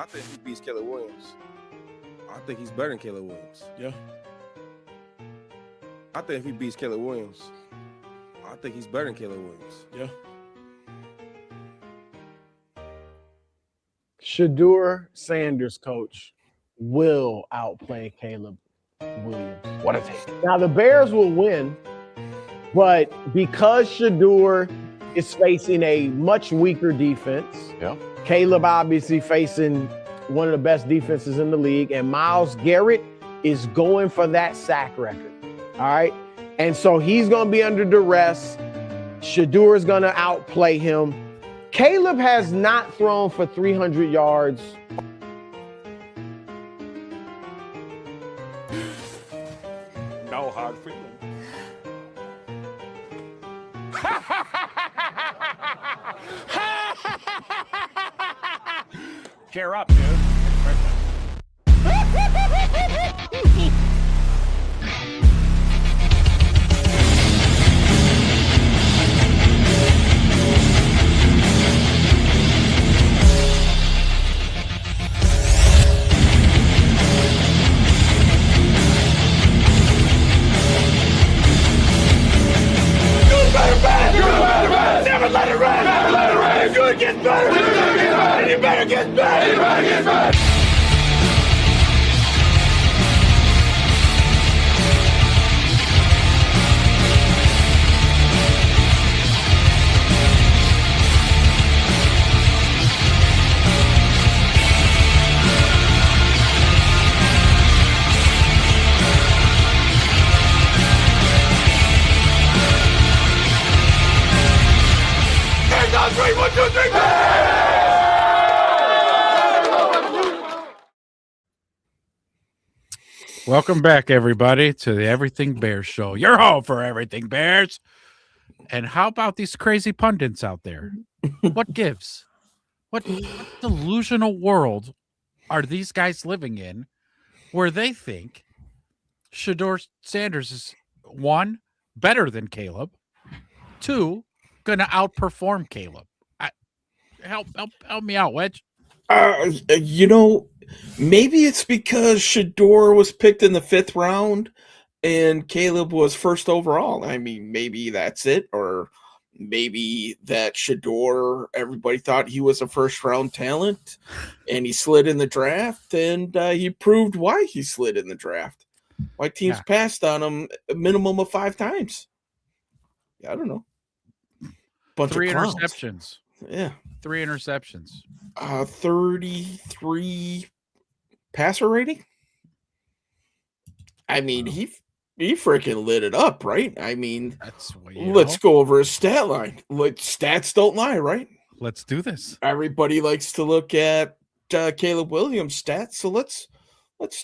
I think he beats Caleb Williams. I think he's better than Caleb Williams. Yeah. I think if he beats Caleb Williams, I think he's better than Caleb Williams. Yeah. Shedeur Sanders, coach, will outplay Caleb Williams. What a take. Now, the Bears will win, but because Shedeur is facing a much weaker defense, Caleb obviously facing one of the best defenses in the league, and Myles Garrett is going for that sack record. All right? And so he's going to be under duress. Shedeur is going to outplay him. Caleb has not thrown for 300 yards. No hard feelings. Cheer up, dude. Never let it rain. Never let it rain. Good gets better. Good gets better. And you better get better. Anybody gets better. Three, 1, 2, 3. Welcome back, everybody, to the Everything Bears show. Your home for Everything Bears. And how about these crazy pundits out there? What gives? What delusional world are these guys living in where they think Shedeur Sanders is, one, better than Caleb, two, going to outperform Caleb? Help me out, Wedge. Maybe it's because Shedeur was picked in the 5th round and Caleb was first overall. I mean, maybe that's it. Or maybe that Shedeur, everybody thought he was a first-round talent and he slid in the draft, and he proved why he slid in the draft. Why teams passed on him a minimum of 5 times. I don't know. Bunch 3 of clowns. interceptions. Yeah. 3 interceptions. 33 passer rating. I mean, he freaking lit it up, right? I mean, let's go over his stat line. Stats don't lie, right? Let's do this. Everybody likes to look at Caleb Williams' stats, so let's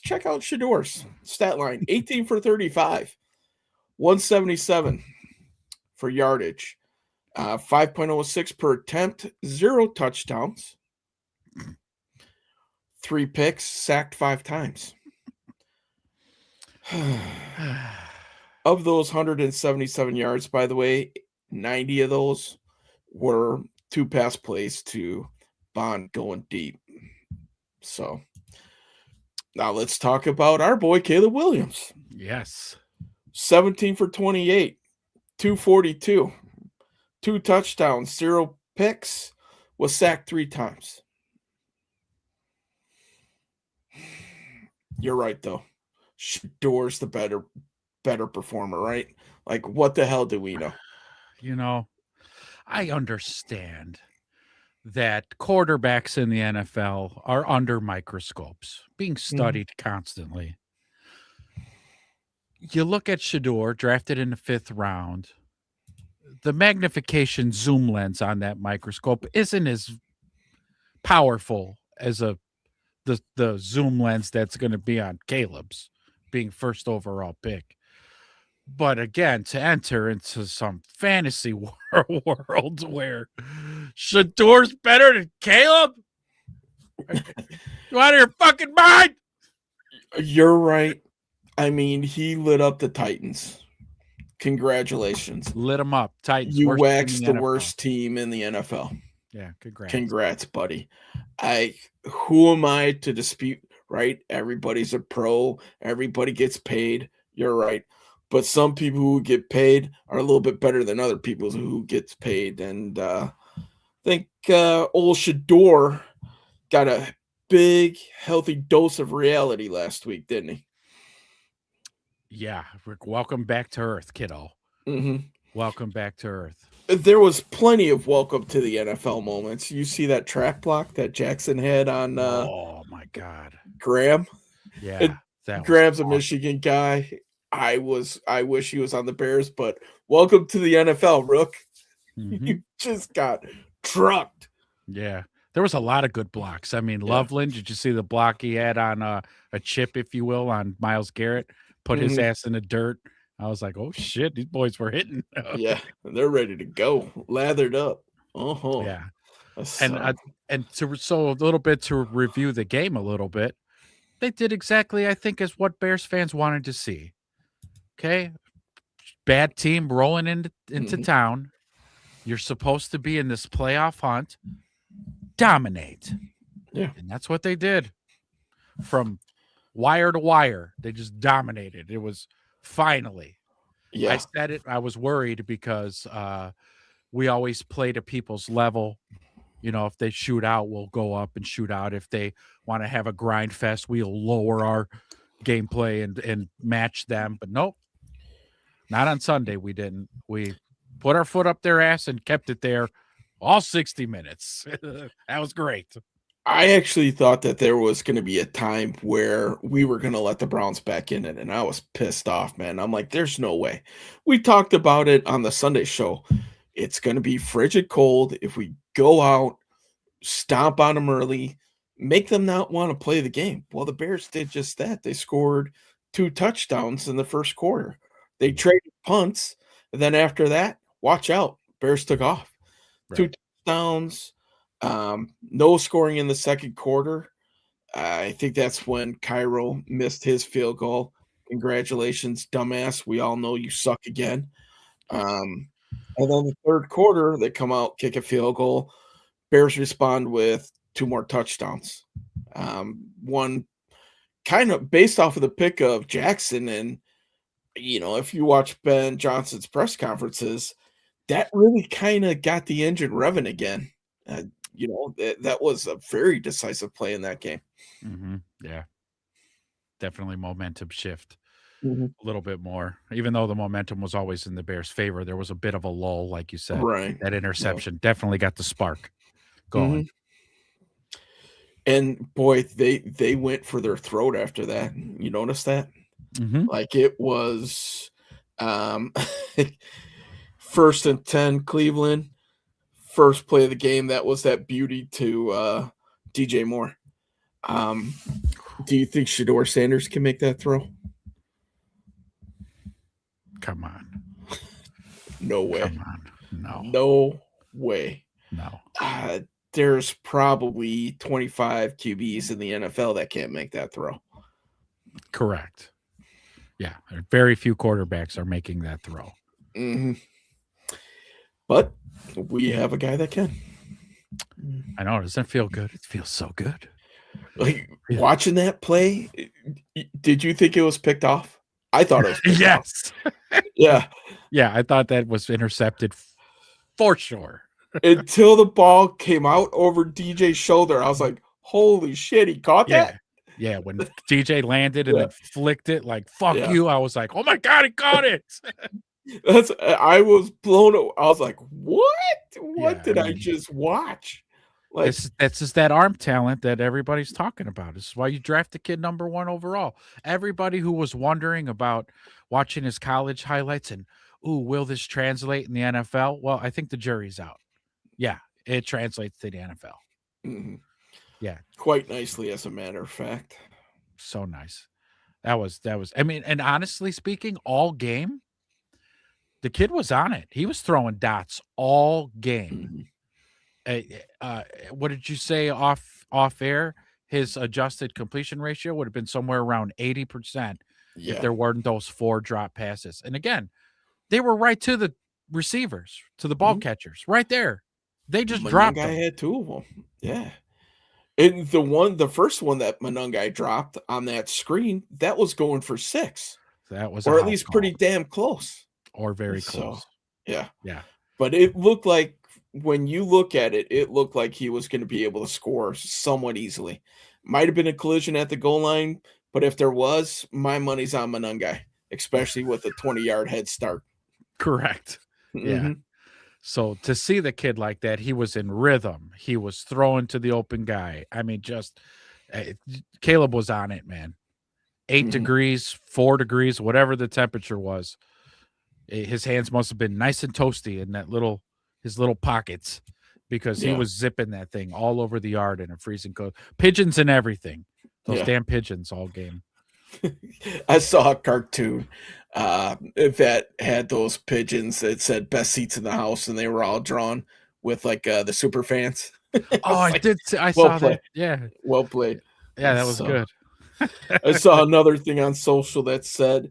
check out Shedeur's stat line. 18 for 35, 177 for yardage. 5.06 per attempt, 0 touchdowns, 3 picks, sacked 5 times. Of those 177 yards, by the way, 90 of those were 2 pass plays to Bond going deep. So now let's talk about our boy Caleb Williams. Yes. 17 for 28, 242. 2 touchdowns, 0 picks, was sacked 3 times. You're right, though. Shedeur's the better performer, right? Like, what the hell do we know? I understand that quarterbacks in the NFL are under microscopes, being studied constantly. You look at Shedeur, drafted in the 5th round. The magnification zoom lens on that microscope isn't as powerful as the zoom lens that's going to be on Caleb's being first overall pick. But again, to enter into some fantasy world where Shedeur's better than Caleb? You out of your fucking mind? You're right. I mean, he lit up the Titans. Congratulations. Lit them up. Titans. You waxed the worst team in the NFL. Yeah, congrats. Congrats, buddy. Who am I to dispute, right? Everybody's a pro, everybody gets paid. You're right. But some people who get paid are a little bit better than other people who gets paid. And I think old Shador got a big, healthy dose of reality last week, didn't he? Yeah, Rick, welcome back to Earth, kiddo. Mm-hmm. Welcome back to Earth. There was plenty of welcome to the NFL moments. You see that trap block that Jackson had on Oh my God. Graham? Yeah. That was Graham's a awesome. Michigan guy. I wish he was on the Bears, but welcome to the NFL, Rook. Mhm. You just got trucked. Yeah. There was a lot of good blocks. I mean, Yeah. Loveland, did you see the block he had on a chip, if you will, on Myles Garrett? Put his ass in the dirt. I was like, oh shit, these boys were hitting. Yeah, they're ready to go, lathered up. Yeah. So, So a little bit to review the game a little bit, they did exactly, I think, as what Bears fans wanted to see. Okay. Bad team rolling into town. You're supposed to be in this playoff hunt. Dominate. Yeah. And that's what they did. From wire to wire, they just dominated. It was finally. yeah, I said it. I was worried because we always play to people's level. You know, if they shoot out, we'll go up and shoot out. If they want to have a grind fest, we'll lower our gameplay and match them. But nope, not on Sunday. We didn't. We put our foot up their ass and kept it there all 60 minutes. That was great. I actually thought that there was going to be a time where we were going to let the Browns back in it, and I was pissed off, man. I'm like, there's no way. We talked about it on the Sunday show. It's going to be frigid cold if we go out, stomp on them early, make them not want to play the game. Well, the Bears did just that. They scored 2 touchdowns in the first quarter. They traded punts, and then after that, watch out. Bears took off. Right. 2 touchdowns. No scoring in the second quarter. I think that's when Cairo missed his field goal. Congratulations, dumbass. We all know you suck again. And then the third quarter, they come out, kick a field goal. Bears respond with 2 more touchdowns. One kind of based off of the pick of Jackson. And, you know, if you watch Ben Johnson's press conferences, that really kind of got the engine revving again. You know, that was a very decisive play in that game. Yeah. Definitely momentum shift. Mm-hmm. A little bit more, even though the momentum was always in the Bears' favor. There was a bit of a lull, like you said. Right. That interception definitely got the spark going. Mm-hmm. And boy, they went for their throat after that. You notice that? Like it was 1st and 10 Cleveland. First play of the game, that was that beauty to DJ Moore. Do you think Shador Sanders can make that throw? Come on. No way. Come on. No. No way. No. There's probably 25 QBs in the NFL that can't make that throw. Correct. Yeah. Very few quarterbacks are making that throw. Mm-hmm. But we have a guy that can. I know. Doesn't it feel good? It feels so good. Like watching that play, did you think it was picked off? I thought it was picked yes. off. Yeah. Yeah, I thought that was intercepted for sure. Until the ball came out over DJ's shoulder, I was like, holy shit, he caught that? Yeah, when DJ landed and then flicked it like, fuck you, I was like, oh my God, he caught it. I was blown away. I was like, what did I just watch? Like, it's just that arm talent that everybody's talking about. This is why you draft the kid number 1 overall. Everybody who was wondering about watching his college highlights and, ooh, will this translate in the NFL? Well, I think the jury's out. Yeah, it translates to the NFL. Mm-hmm. Yeah. Quite nicely, as a matter of fact. So nice. That was, I mean, and honestly speaking, all game, the kid was on it. He was throwing dots all game. What did you say off air? His adjusted completion ratio would have been somewhere around 80% if there weren't those 4 drop passes. And again, they were right to the receivers, to the ball catchers, right there. They just dropped Monungai him. had 2 of them. Yeah. And the first one that Monungai dropped on that screen, that was going for 6, That was a or at house least call, pretty damn close. or very So, close. yeah. Yeah. But it looked like when you look at it, it looked like he was going to be able to score somewhat easily. Might have been a collision at the goal line, but if there was, my money's on Monungai, especially with a 20-yard head start. Correct. Yeah. Mhm. So to see the kid like that, he was in rhythm. He was throwing to the open guy. I mean, just Caleb was on it, man. 8 Mhm. degrees, 4 degrees, whatever the temperature was. His hands must have been nice and toasty in his little pockets, because he Yeah. was zipping that thing all over the yard in a freezing cold. Pigeons and everything. Those Yeah. damn pigeons all game. I saw a cartoon that had those pigeons that said best seats in the house, and they were all drawn with like the super fans. Oh, I like, did. I well saw played. that. Yeah. Well played. Yeah, that was So- good. I saw another thing on social that said,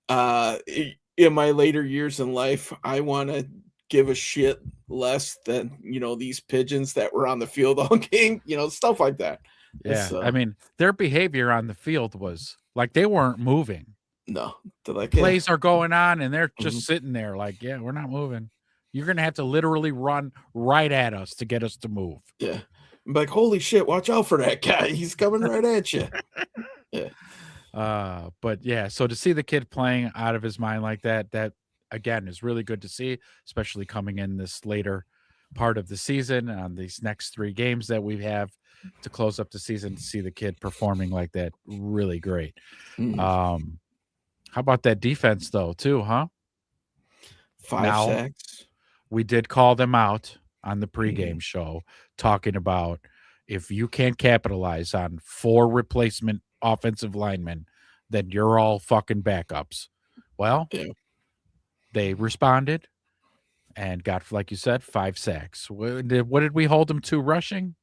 in my later years in life, I want to give a shit less than, these pigeons that were on the field all game, stuff like that. Yeah. So- I mean, their behavior on the field was like they weren't moving. No, they're like, yeah. Plays are going on and they're just Mhm. sitting there like, yeah, we're not moving. You're going to have to literally run right at us to get us to move. Yeah. I'm like, holy shit, watch out for that guy. He's coming right at you. But yeah, so to see the kid playing out of his mind like that again is really good to see, especially coming in this later part of the season on these next 3 games that we have to close up the season. To see the kid performing like that, really great. Mhm. How about that defense though, too, huh? 5 now- sacks. We did call them out on the pregame show, talking about if you can't capitalize on 4 replacement offensive linemen, then you're all fucking backups. Well, Yeah. they responded and got, like you said, 5 sacks. What did we hold them to rushing?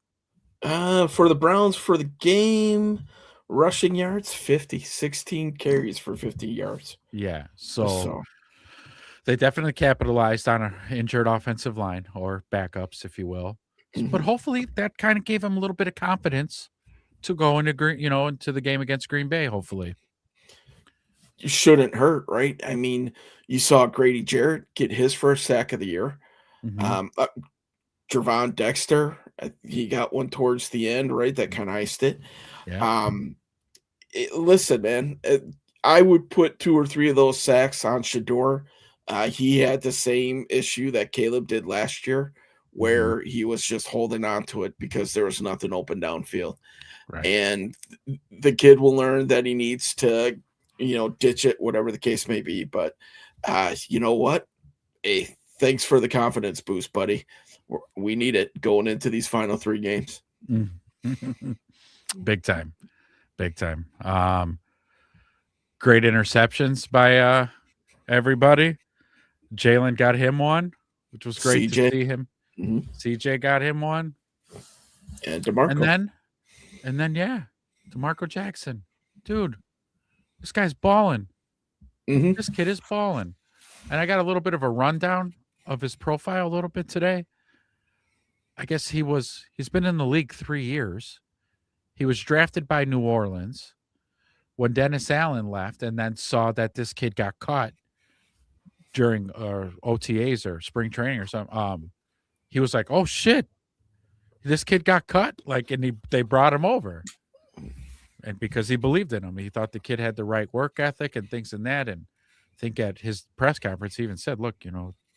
For the Browns, for the game, rushing yards, 50, 16 carries for 50 yards. Yeah. So So, they definitely capitalized on an injured offensive line, or backups, if you will. But mhm. hopefully that kind of gave them a little bit of confidence to go into the game against Green Bay, hopefully. You shouldn't hurt, right? I mean, you saw Grady Jarrett get his first sack of the year. Mhm. Javon Dexter, he got one towards the end, right? That kind of iced it. Yeah. Listen, man, I would put 2 or 3 of those sacks on Shador. He had the same issue that Caleb did last year, where he was just holding on to it because there was nothing open downfield. Right. And the kid will learn that he needs to, ditch it, whatever the case may be. But you know what? Hey, thanks for the confidence boost, buddy. We need it going into these final 3 games. Big time. Great interceptions by everybody. Jalen got him one, which was great CJ. to see him. Mhm. CJ got him one. And DeMarco. And then yeah, DeMarco Jackson. Dude, this guy's balling. Mhm. This kid is balling. And I got a little bit of a rundown of his profile a little bit today. I guess he's been in the league 3 years. He was drafted by New Orleans when Dennis Allen left, and then saw that this kid got cut during OTAs or spring training or something. He was like, "Oh shit, this kid got cut!" And they brought him over, and because he believed in him, he thought the kid had the right work ethic and things in that. And I think at his press conference, he even said, "Look,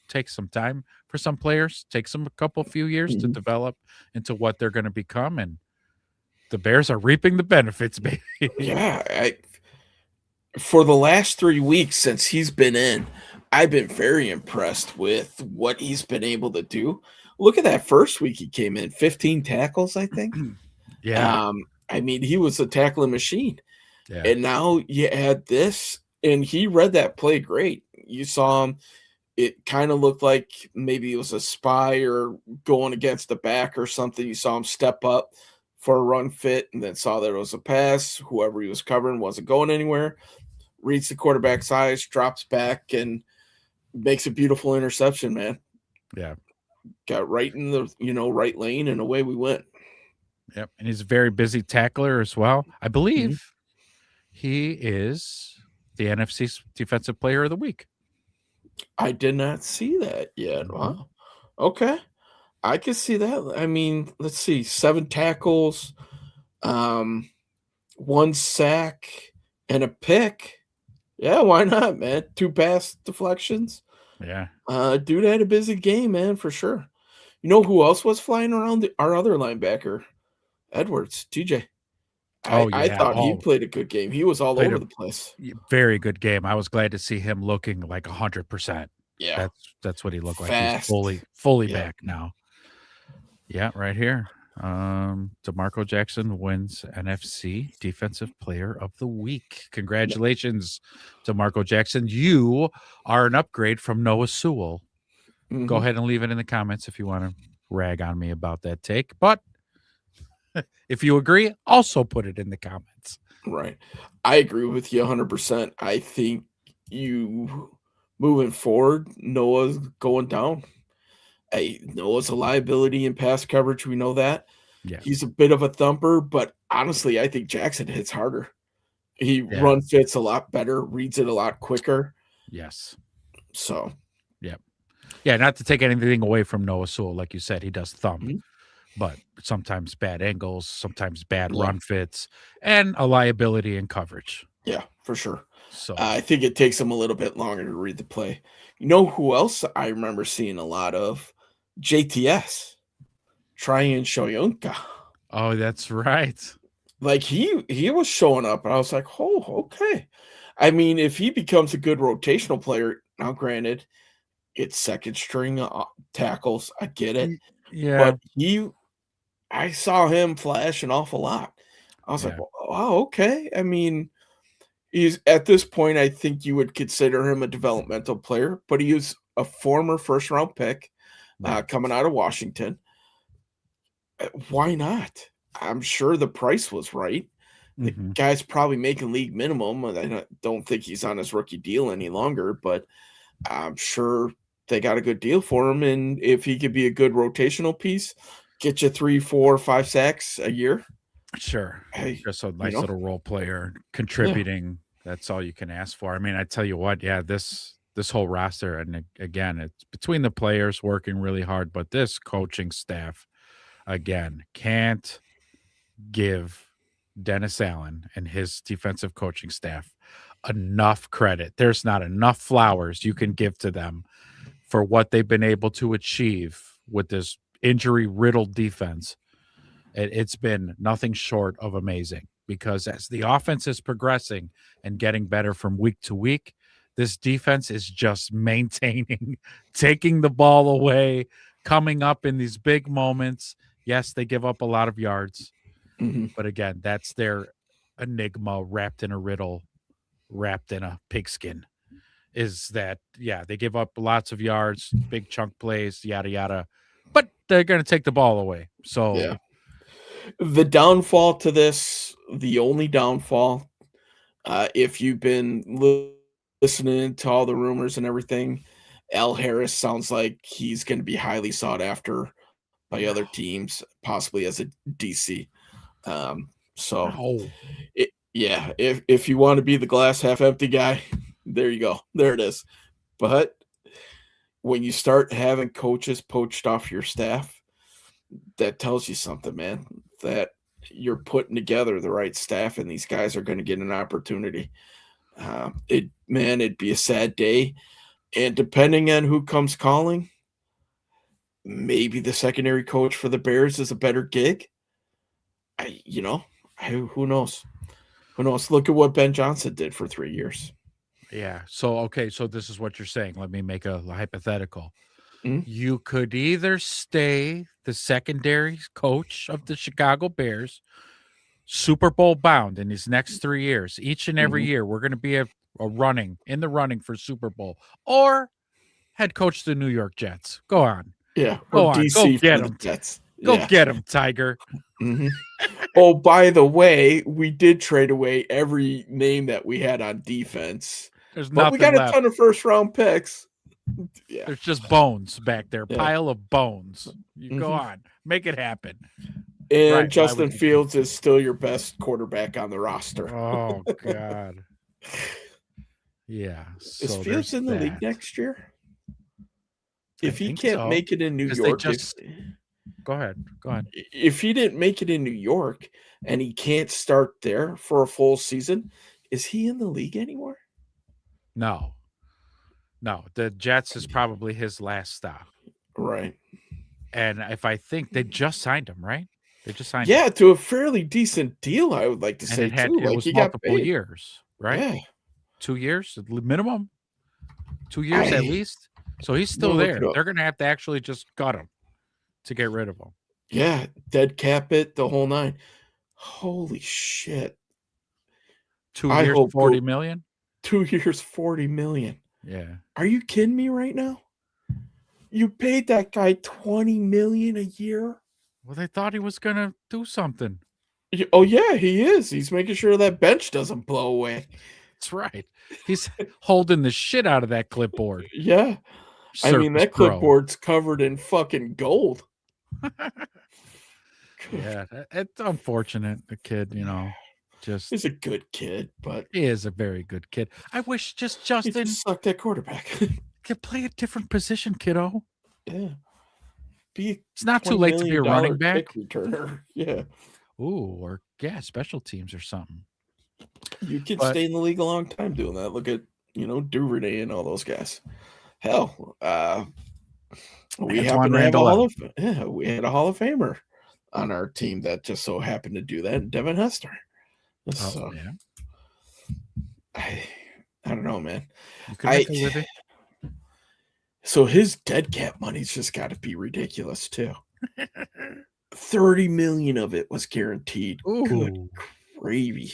take some time for some players, takes them a few years to Mhm. develop into what they're going to become." And the Bears are reaping the benefits, baby. Yeah, for the last 3 weeks since he's been in, I've been very impressed with what he's been able to do. Look at that first week he came in, 15 tackles, I think. Yeah. I mean, he was a tackling machine. Yeah. And now you add this, and he read that play great. You saw him. It kind of looked like maybe it was a spy or going against the back or something. You saw him step up for a run fit and then saw that it was a pass. Whoever he was covering wasn't going anywhere. Reads the quarterback's eyes, drops back, and makes a beautiful interception, man. Yeah. got right in the right lane, and away we went. Yep. And he's a very busy tackler as well. I believe he is the NFC's Defensive Player of the Week. I did not see that yet. Wow. Okay. I can see that. I mean, let's see, 7 tackles, 1 sack, and a pick. Yeah, why not, man? 2 pass deflections. Yeah. Dude had a busy game, man, for sure. You know who else was flying around? Our other linebacker, Edwards, TJ. I thought he played a good game. He was all over the place. Very good game. I was glad to see him looking like 100%. Yeah. That's what he looked like. Fast. He's fully back now. Yeah, right here. DeMarco Jackson wins NFC Defensive Player of the Week. Congratulations, DeMarco Jackson. You are an upgrade from Noah Sewell. Go ahead and leave it in the comments if you want to rag on me about that take. But if you agree, also put it in the comments. Right. I agree with you 100%. I think you moving forward, Noah's going down. Hey, Noah's a liability in pass coverage. We know that. Yeah. He's a bit of a thumper, but honestly, I think Jackson hits harder. He run fits a lot better, reads it a lot quicker. Yes. So, yeah, not to take anything away from Noah Sewell, like you said, he does thump, but sometimes bad angles, sometimes bad run fits, and a liability in coverage. Yeah, for sure. So I think it takes him a little bit longer to read the play. You know who else I remember seeing a lot of? JTS, Tryon Shoyinka. Oh, that's right. Like he was showing up, and I was like, oh, okay. I mean, if he becomes a good rotational player, now granted, it's second string tackles. I get it. Yeah. But I saw him flash an awful lot. I was like, wow, okay. I mean, he's at this point, I think you would consider him a developmental player, but he is a former first round pick coming out of Washington. Why not? I'm sure the price was right. The guy's probably making league minimum. I don't think he's on his rookie deal any longer, but I'm sure they got a good deal for him. And if he could be a good rotational piece, get you 3, 4, 5 sacks a year. Sure. Hey, just a nice little role player contributing. That's all you can ask for. I mean, I tell you what, this whole roster, and again, it's between the players working really hard, but this coaching staff, again, can't give Dennis Allen and his defensive coaching staff enough credit. There's not enough flowers you can give to them for what they've been able to achieve with this injury-riddled defense. It's been nothing short of amazing, because as the offense is progressing and getting better from week to week, this defense is just maintaining, taking the ball away, coming up in these big moments. Yes, they give up a lot of yards, but again, that's their enigma wrapped in a riddle, wrapped in a pigskin, is that, they give up lots of yards, big chunk plays, yada, yada, but they're going to take the ball away. So the downfall to this, the only downfall, if you've been listening to all the rumors and everything, Al Harris sounds like he's going to be highly sought after by other teams, possibly as a DC. If you want to be the glass half empty guy, there you go. There it is. But when you start having coaches poached off your staff, that tells you something, man, that you're putting together the right staff and these guys are going to get an opportunity. It'd be a sad day. And depending on who comes calling, maybe the secondary coach for the Bears is a better gig. Who knows? Who knows? Look at what Ben Johnson did for 3 years. Yeah. So this is what you're saying. Let me make a hypothetical. You could either stay the secondary coach of the Chicago Bears, Super Bowl bound in these next 3 years. Each and every year, we're going to be in the running for Super Bowl, or head coach the New York Jets. Go on. Yeah. Go on. DC Go get him. Jets. Go get him, Tiger. Oh, by the way, we did trade away every name that we had on defense. There's but nothing we got left. a ton of first round picks. Yeah. There's just bones back there, Yeah. pile of bones. You go Mhm. on, make it happen. And Right, why Justin would you- Fields is still your best quarterback on the roster. Oh God. Yeah. Is So Fields there's in the league that. next year? I If he think can't so, make it in New 'cause they York, just- Go ahead. Go ahead. if he didn't make it in New York and he can't start there for a full season, is he in the league anymore? No. The Jets is probably his last stop. Right. And if I think they just signed him, right? They just signed him. Yeah, to a fairly decent deal, I would like to And say it too. Like was he got multiple paid. years, right? Yeah. 2 years minimum. 2 years at I- least. So he's still We'll look there. it up. They're gonna have to actually just cut him to get rid of him. Yeah, dead cap it, the whole nine. Holy shit. 2 I years, hope 40 go- million. 2 years, 40 million. Yeah. Are you kidding me right now? You paid that guy 20 million a year? Well, they thought he was gonna do something. Oh yeah, he is. He's making sure that bench doesn't blow away. That's right. He's holding the shit out of that clipboard. Yeah. I mean, Surface that Pro. clipboard's covered in fucking gold. Yeah, it's unfortunate. The kid, just He's a good kid, but he is a very good kid. I wish just he Justin just sucked at quarterback. could play a different position, kiddo. Yeah. Be It's not too $20 late to be a million running back. kick returner. Yeah. Ooh, or special teams or something. You can But- stay in the league a long time doing that. Look at, Duvernay and all those guys. Hell, we Antoine happen to have a Randall Hall of we had a Hall of Famer on our team that just so happened to do that, Devin Hester. Oh, So yeah. I don't know, man. You could make a living. So his dead cap money's just got to be ridiculous too. 30 million of it was guaranteed. Good Ooh. gravy.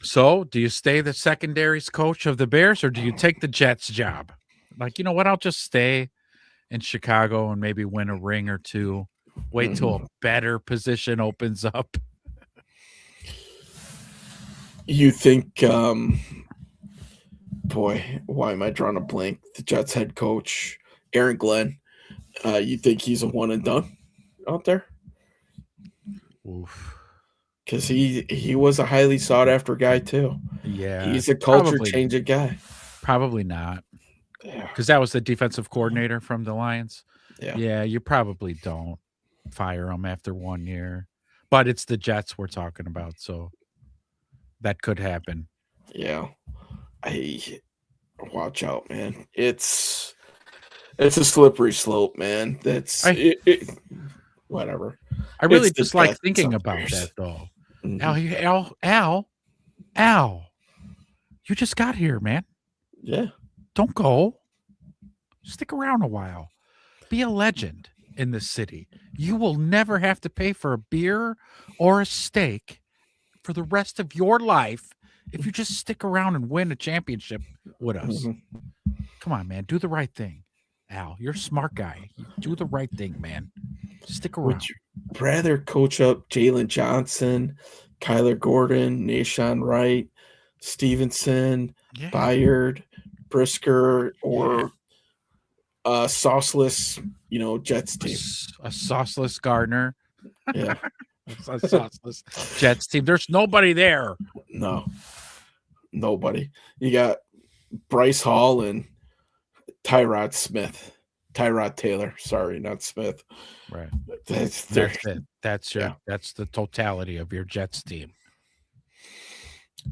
So, do you stay the secondaries coach of the Bears or do you take the Jets job? Like, you know what? I'll just stay in Chicago and maybe win a ring or two. Wait till a better position opens up. You think, boy, why am I drawing a blank? The Jets head coach, Aaron Glenn, you think he's a one and done out there? Oof. Because he was a highly sought after guy too. Yeah. He's a culture probably- changing guy. Probably not. Yeah. Because that was the defensive coordinator from the Lions. Yeah. Yeah, you probably don't fire him after 1 year. But it's the Jets we're talking about, so that could happen. Yeah. Watch out, man. It's a slippery slope, man. That's whatever. I really It's the just like Jets thinking of about Bears. that, though. Mhm. Al, you just got here, man. Yeah. Don't go. Stick around a while. Be a legend in this city. You will never have to pay for a beer or a steak for the rest of your life if you just stick around and win a championship with us. Mhm. Come on, man. Do the right thing. Al, you're a smart guy. You do the right thing, man. Stick around. Would you rather coach up Jalen Johnson, Kyler Gordon, Nashawn Wright, Stevenson, Yeah. Byard, Brisker, or sauceless, Jets A team? sauceless Gardner. Yeah. A sauceless Jets team. There's nobody there. No. Nobody. You got Bryce Hall and Tyrod Taylor. Sorry, not Smith. Right. That's That's it. That's Yeah. that's the totality of your Jets team.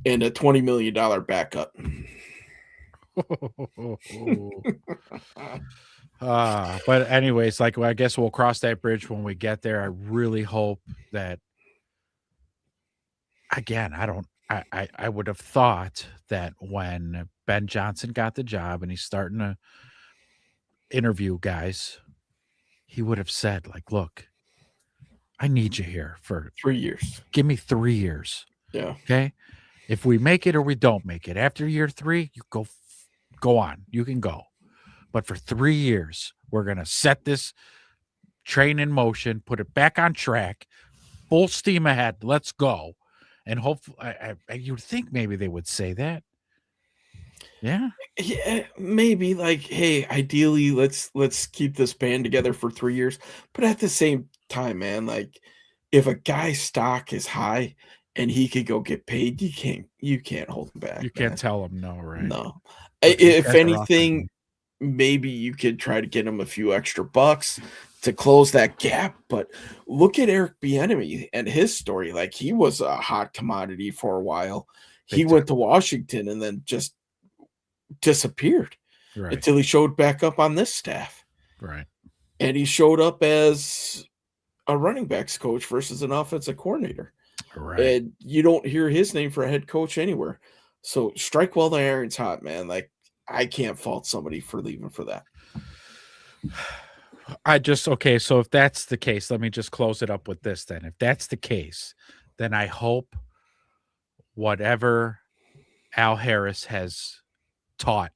and a $20 million backup. But anyways, like I guess we'll cross that bridge when we get there. I really hope that again, I would have thought that when Ben Johnson got the job and he's starting to interview guys, he would have said, like, look, I need you here for 3 years. give me 3 years. Yeah. Okay. If we make it or we don't make it, after year 3, you go on. You can go. But for 3 years, we're going to set this train in motion, put it back on track, full steam ahead. Let's go. And hopefully, you'd think maybe they would say that. Yeah. Yeah, maybe like, hey, ideally, let's keep this band together for 3 years. But at the same time, man, like if a guy's stock is high and he could go get paid, you can't hold him back, You man. can't tell them no, right? No. Look, these If guys are awesome. anything, maybe you could try to get him a few extra bucks to close that gap. But look at Eric Bieniemy and his story. Like he was a hot commodity for a while. He Big went to Washington and then just disappeared Right. until he showed back up on this staff. Right. And he showed up as a running backs coach versus an offensive coordinator. Right. And you don't hear his name for a head coach anywhere. So strike while the iron's hot, man. Like I can't fault somebody for leaving for that. Okay, so if that's the case, let me just close it up with this then. If that's the case, then I hope whatever Al Harris has taught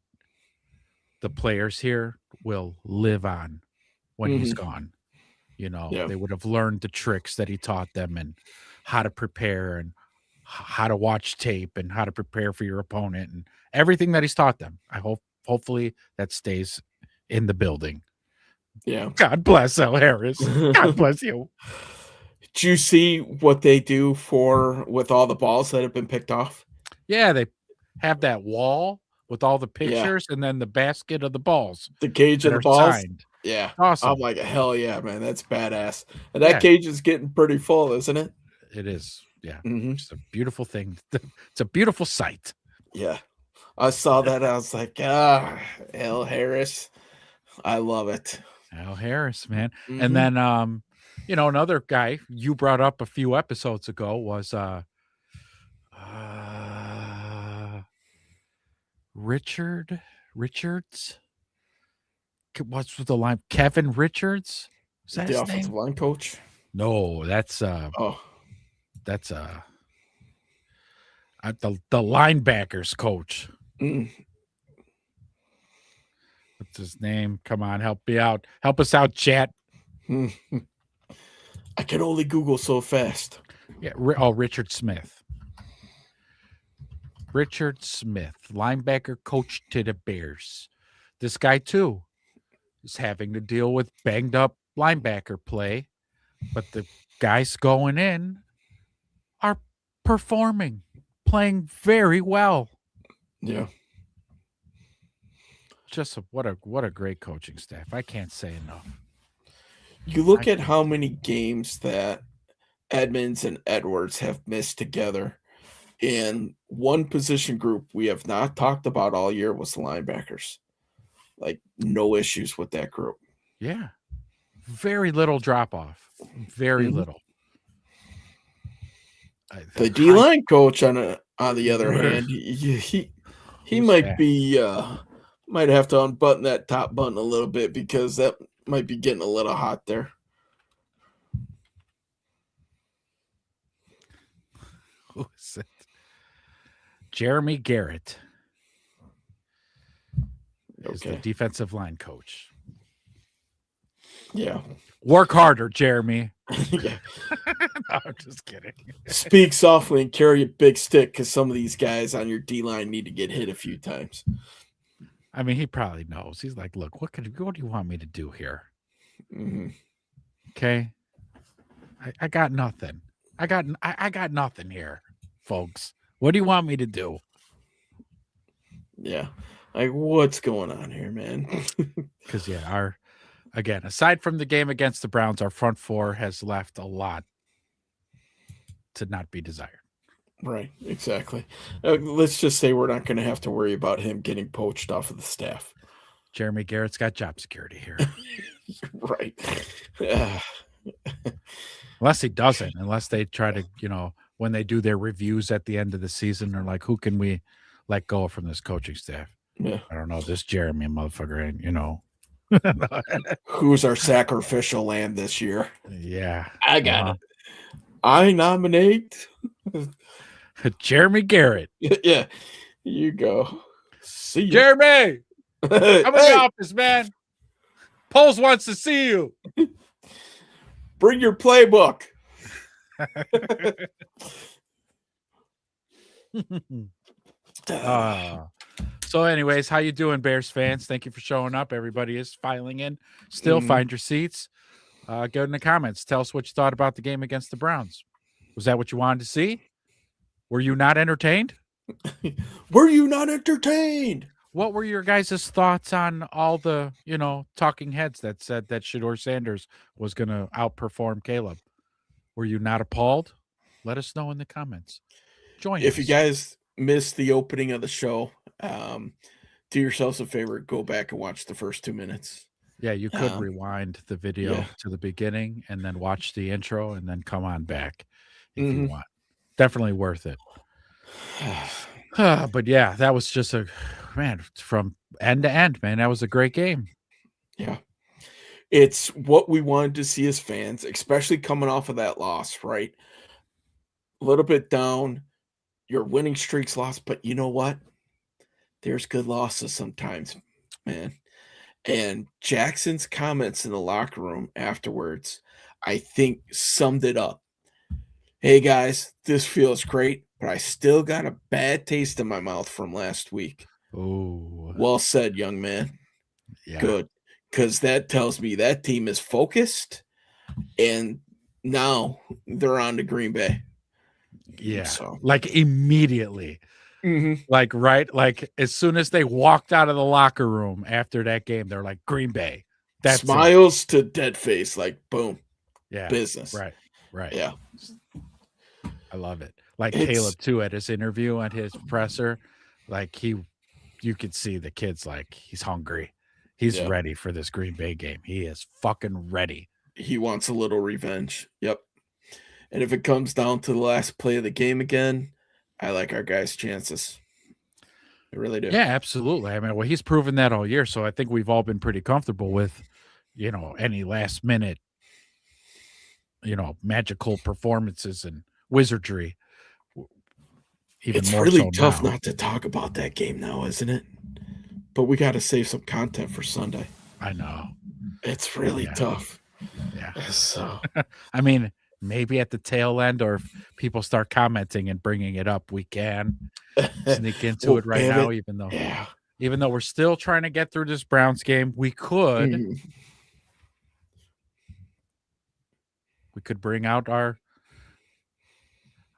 the players here will live on when he's gone. You know, Yeah. they would have learned the tricks that he taught them and how to prepare and how to watch tape and how to prepare for your opponent and everything that he's taught them. Hopefully that stays in the building. Yeah. God bless Al Harris. God bless you. Did you see what they do with all the balls that have been picked off? Yeah, they have that wall with all the pictures and then the basket of the balls. The cage of that the are balls. signed. Yeah. Awesome. I'm like, hell yeah, man. That's badass. And that Yeah. cage is getting pretty full, isn't it? It is. Yeah. Mhm. It's a beautiful thing. It's a beautiful sight. Yeah. I saw that. I was like, Al Harris. I love it. Al Harris, man. Mhm. And then another guy you brought up a few episodes ago was Richards. What's with the line? Kevin Richards? Is that the his offensive name? line coach. No, that's Oh, the linebackers coach. mm. What's his name? Come on, help me out. Help us out, chat. I can only Google so fast. Yeah. Richard Smith. Richard Smith, linebacker coach to the Bears. This guy too is having to deal with banged up linebacker play, but the guys going in are performing, playing very well. Yeah. Just what a great coaching staff. I can't say enough. You look at how many games that Edmonds and Edwards have missed together. And one position group we have not talked about all year was the linebackers. Like, no issues with that group. Yeah. Very little drop off. Very little. The D line coach, on the other hand, he might be might have to unbutton that top button a little bit because that might be getting a little hot there. Who is it? Jeremy Garrett is the Okay. defensive line coach. Yeah. Work harder, Jeremy. Yeah. No, I'm just kidding. Speak softly and carry a big stick because some of these guys on your D line need to get hit a few times. I mean, he probably knows. He's like, look, what do you want me to do here? Mhm. Okay. I got nothing. I got nothing here, folks. What do you want me to do? Yeah. Like, what's going on here, man? Because again, aside from the game against the Browns, our front four has left a lot to not be desired. Right, exactly. Let's just say we're not going to have to worry about him getting poached off of the staff. Jeremy Garrett's got job security here. Right. Unless he doesn't, unless they try to, when they do their reviews at the end of the season, they're like, who can we let go from this coaching staff? Yeah. I don't know. This Jeremy motherfucker ain't, Who's our sacrificial lamb this year? Yeah. I got it. I nominate Jeremy Garrett. Yeah. You go. See you. Jeremy, come in Hey, the office, man. Poles wants to see you. bring your playbook. So, anyways, how you doing, Bears fans? Thank you for showing up. Everybody is filing in. Still, find your seats. Go in the comments. Tell us what you thought about the game against the Browns. Was that what you wanted to see? Were you not entertained? Were you not entertained? What were your guys' thoughts on all the, talking heads that said that Shedeur Sanders was going to outperform Caleb? Were you not appalled? Let us know in the comments. Join us. If you guys missed the opening of the show, do yourselves a favor, go back and watch the first 2 minutes. Yeah, you could rewind the video to the beginning and then watch the intro and then come on back if you want. Definitely worth it. But yeah, that was just from end to end, man. That was a great game. Yeah. It's what we wanted to see as fans, especially coming off of that loss, right? A little bit down. Your winning streak's lost, but you know what? There's good losses sometimes, man. And Jackson's comments in the locker room afterwards, I think, summed it up. Hey, guys, this feels great, but I still got a bad taste in my mouth from last week. Oh, well said, young man. Yeah. Good. Because that tells me that team is focused, and now they're on to Green Bay. Yeah. So. Like immediately. Like, right? Like as soon as they walked out of the locker room after that game, they're like, Green Bay. That's smiles to dead face, like boom. Yeah. Business. Right. Yeah. I love it. Like Caleb too at his interview at his presser, like you could see the kid's like he's hungry. He's ready for this Green Bay game. He is fucking ready. He wants a little revenge. Yep. And if it comes down to the last play of the game again, I like our guys' chances. I really do. Yeah, absolutely. I mean, well, he's proven that all year, so I think we've all been pretty comfortable with, any last minute, magical performances and wizardry. It's really tough not to talk about that game now, isn't it? But we got to save some content for Sunday. I know. It's really tough. Yeah. So, I mean, maybe at the tail end, or if people start commenting and bringing it up, we can sneak into it right now. Even though we're still trying to get through this Browns game, we could bring out I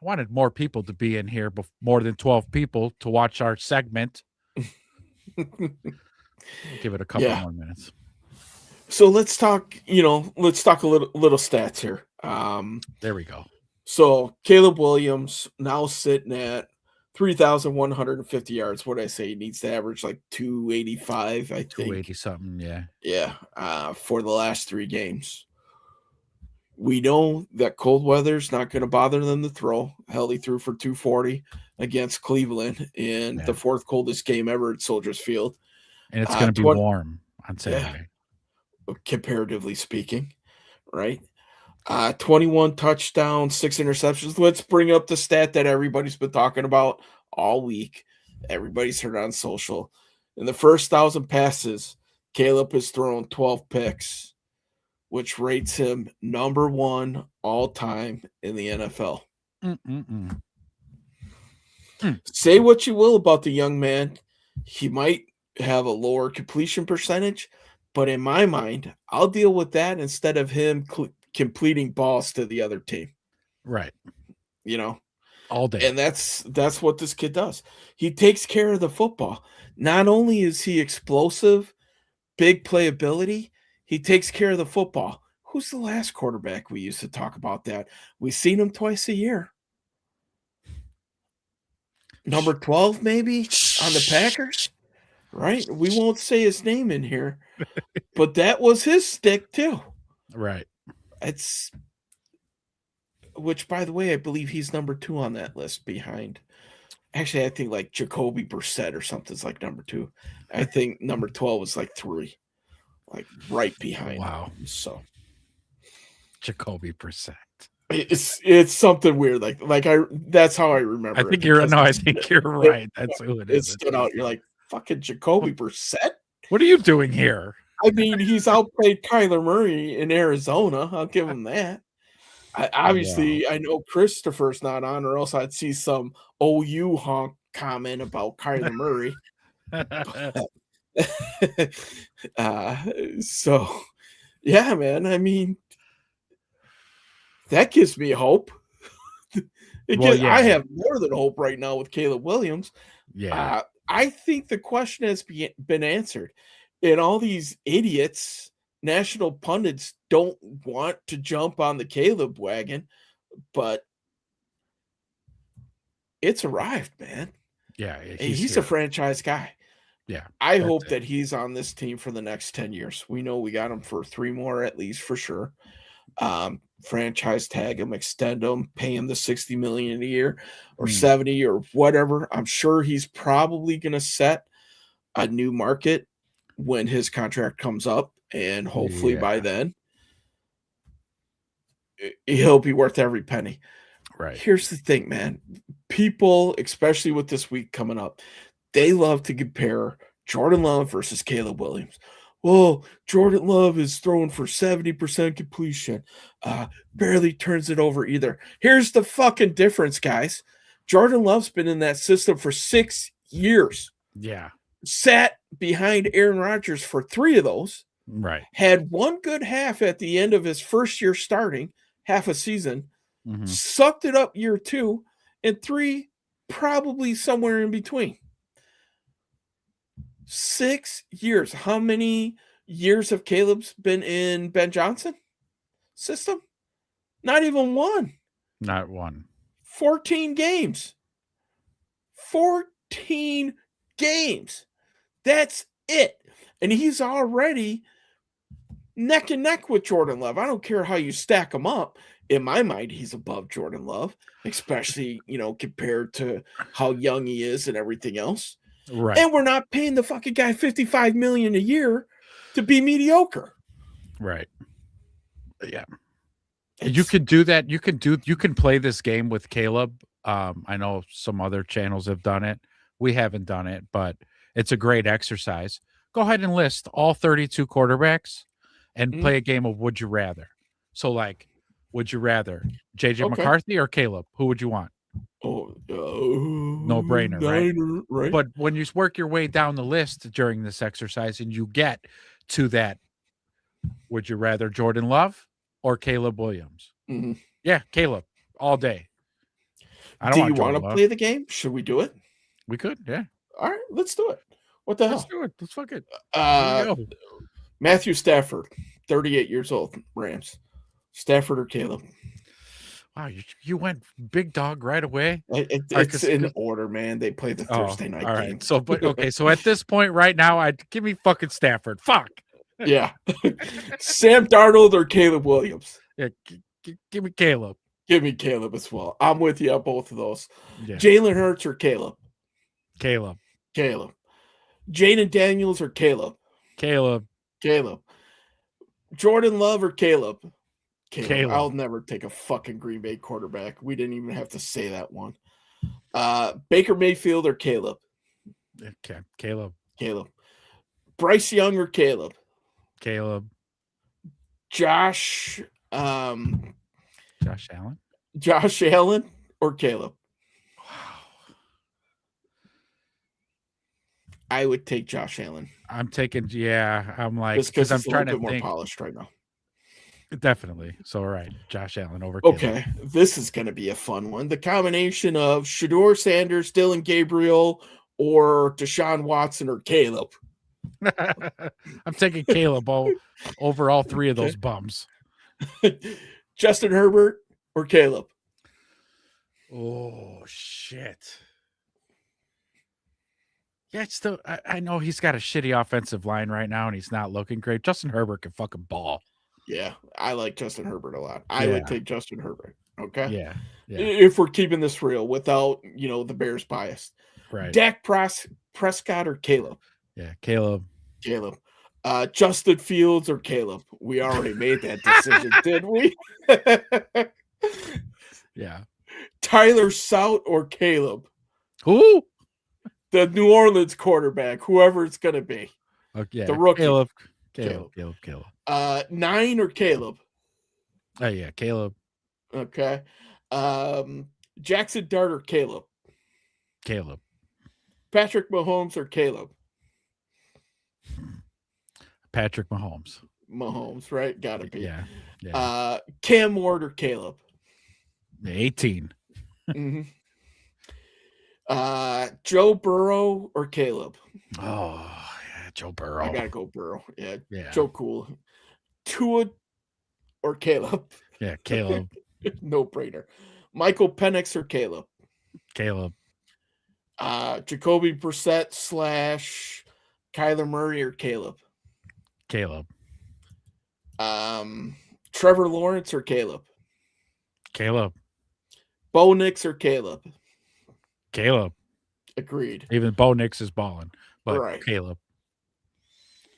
wanted more people to be in here, more than 12 people to watch our segment. Give it a couple more minutes. So let's talk a little stats here. There we go. So Caleb Williams now sitting at 3,150 yards. What did I say? He needs to average like 285, I think. 280 something, yeah. Yeah, for the last 3 games. We know that cold weather's not going to bother them to throw. Hell, he threw for 240 against Cleveland in the 4th coldest game ever at Soldiers Field. And it's going to be warm on Saturday. Yeah, comparatively speaking, right? 21 touchdowns, 6 interceptions. Let's bring up the stat that everybody's been talking about all week. Everybody's heard on social. In the first 1,000 passes, Caleb has thrown 12 picks, which rates him number 1 all time in the NFL. Say what you will about the young man. He might have a lower completion percentage, but in my mind, I'll deal with that instead of him completing balls to the other team. Right. All day. And that's what this kid does. He takes care of the football. Not only is he explosive, big playability, he takes care of the football. Who's the last quarterback we used to talk about that? We've seen him twice a year. Number 12, maybe, on the Packers, right? We won't say his name in here, but that was his stick too. Right. Which, by the way, I believe he's number 2 on that list behind. Actually, I think like Jacoby Brissett or something's like number 2. I think number 12 is like 3, like right behind. Wow. Him. So Jacoby Brissett. It's something weird. That's how I remember. I think I think you're right. That's who it is. It stood out. You're like, fucking Jacoby Brissett? What are you doing here? I mean, he's outplayed Kyler Murray in Arizona. I'll give him that. I know Christopher's not on, or else I'd see some OU honk comment about Kyler Murray. So, yeah, man. I mean, that gives me hope. I have more than hope right now with Caleb Williams. Yeah. I think the question has been answered, and all these idiots, national pundits, don't want to jump on the Caleb wagon, but it's arrived, man. Yeah. He's a franchise guy. Yeah. I hope that he's on this team for the next 10 years. We know we got him for 3 more at least for sure. Franchise tag him, extend him, pay him the $60 million a year or 70 or whatever. I'm sure he's probably going to set a new market when his contract comes up, and hopefully by then he'll be worth every penny. Right. Here's the thing, man. People, especially with this week coming up, they love to compare Jordan Love versus Caleb Williams. Well, Jordan Love is throwing for 70% completion. Barely turns it over either. Here's the fucking difference, guys. Jordan Love's been in that system for 6 years. Yeah. Sat behind Aaron Rodgers for 3 of those. Right. Had 1 good half at the end of his first year starting, half a season. Mm-hmm. Sucked it up year 2, and 3 probably somewhere in between. 6 years. How many years have Caleb's been in Ben Johnson system? Not even 1. Not 1. 14 games. 14 games. That's it. And he's already neck and neck with Jordan Love. I don't care how you stack him up. In my mind, he's above Jordan Love, especially, compared to how young he is and everything else. Right. And we're not paying the fucking guy $55 million a year to be mediocre. Right. Yeah. You could do that. You can play this game with Caleb. I know some other channels have done it. We haven't done it, but it's a great exercise. Go ahead and list all 32 quarterbacks and play a game of would you rather. So would you rather JJ McCarthy or Caleb? Who would you want? No brainer, right? But when you work your way down the list during this exercise and you get to that, would you rather Jordan Love or Caleb Williams? Mm-hmm. Yeah, Caleb all day. Do you want to play the game? Should we do it? We could, yeah. All right, let's do it. What the hell? Let's do it. Let's fuck it. Matthew Stafford, 38 years old, Rams. Stafford or Caleb? Wow, you went big dog right away. It's in order, man. They play the Thursday night all game. Right. So at this point right now, I'd give me fucking Stafford. Fuck. Yeah. Sam Darnold or Caleb Williams? Yeah, give me Caleb. Give me Caleb as well. I'm with you on both of those. Yeah. Jalen Hurts or Caleb? Caleb. Jaden Daniels or Caleb? Caleb. Jordan Love or Caleb? I'll never take a fucking Green Bay quarterback. We didn't even have to say that one. Baker Mayfield or Caleb? Okay. Caleb. Bryce Young or Caleb? Josh Allen. Josh Allen or Caleb? Wow. I would take Josh Allen. I'm taking, I'm like, because I'm trying to more think. Polished right now. Definitely. So, all right, Josh Allen over Caleb. Okay, this is going to be a fun one. The combination of Shedeur Sanders, Dillon Gabriel, or Deshaun Watson or Caleb. I'm taking Caleb over all 3 of those bums. Justin Herbert or Caleb? Oh, shit. Yeah, it's still, I know he's got a shitty offensive line right now and he's not looking great. Justin Herbert can fucking ball. Yeah, I like Justin Herbert a lot. I would take Justin Herbert. Okay. Yeah. If we're keeping this real without, the Bears bias. Right. Dak Prescott or Caleb? Yeah, Caleb. Justin Fields or Caleb? We already made that decision, didn't we? Yeah. Tyler Sout or Caleb? Who? The New Orleans quarterback, whoever it's going to be. Okay. The rookie. Caleb. 9 or Caleb? Oh, yeah, Caleb. Okay. Jackson Dart or Caleb? Caleb. Patrick Mahomes or Caleb? Patrick Mahomes. Mahomes, right? Gotta be. Yeah. Yeah. Cam Ward or Caleb? 18. Mm-hmm. Joe Burrow or Caleb? Oh, yeah. Joe Burrow. I gotta go Burrow. Yeah. Yeah. Joe Cool. Tua or Caleb? Yeah. Caleb. No brainer. Michael Penix or Caleb? Caleb. Jacoby Brissett / Kyler Murray or Caleb? Caleb. Trevor Lawrence or Caleb? Caleb. Bo Nix or Caleb? Caleb. Agreed. Even Bo Nix is balling, but Right. Caleb.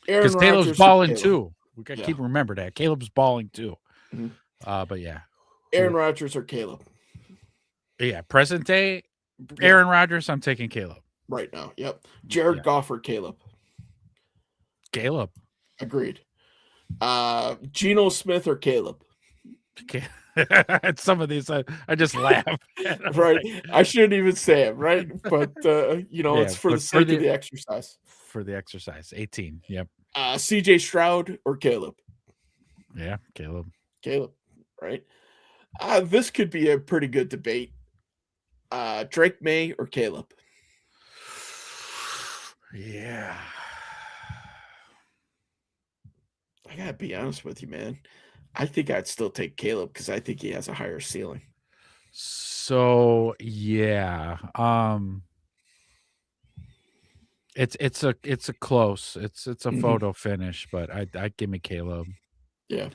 Aaron Because Caleb's Rodgers or balling Caleb? too. We got to Yeah. keep remember that. Caleb's balling too. Mhm. But yeah. Aaron Rodgers or Caleb? Yeah. Present day, Aaron Rodgers, I'm taking Caleb. Right now. Yep. Jared Yeah. Goff or Caleb? Caleb. Agreed. Geno Smith or Caleb? Okay. Some of these, I just laugh. Right. I shouldn't even say it, right? But Yeah, it's for the but sake of the exercise. For the exercise. 18. Yep. CJ Stroud or Caleb? Yeah. Caleb. Caleb, right? This could be a pretty good debate. Drake May or Caleb? Yeah. I gotta be honest with you, man. I think I'd still take Caleb because I think he has a higher ceiling. So yeah. It's a close. It's a Mhm. photo finish, but I give me Caleb. Yeah.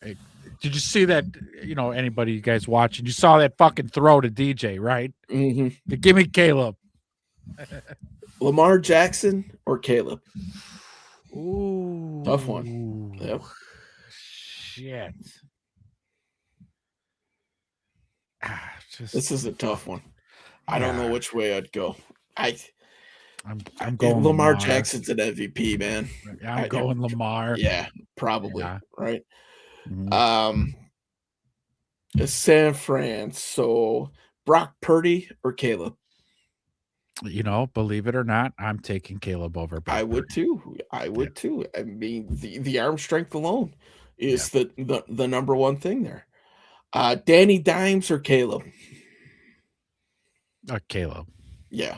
Did you see that? Anybody you guys watching? You saw that fucking throw to DJ, right? Mm-hmm. Give me Caleb. Lamar Jackson or Caleb? Ooh, Tough one. Yep. Shit. This is a tough one. I don't know which way I'd go. I'm going Lamar Lamar. Jackson's an MVP, man. I'm going Lamar. Yeah, probably. Yeah. Right. Mhm. San Fran. So Brock Purdy or Caleb? Believe it or not, I'm taking Caleb over. Brock I would Purdy. too. I would too. I mean, the arm strength alone is the number one thing there. Danny Dimes or Caleb? Caleb. Yeah.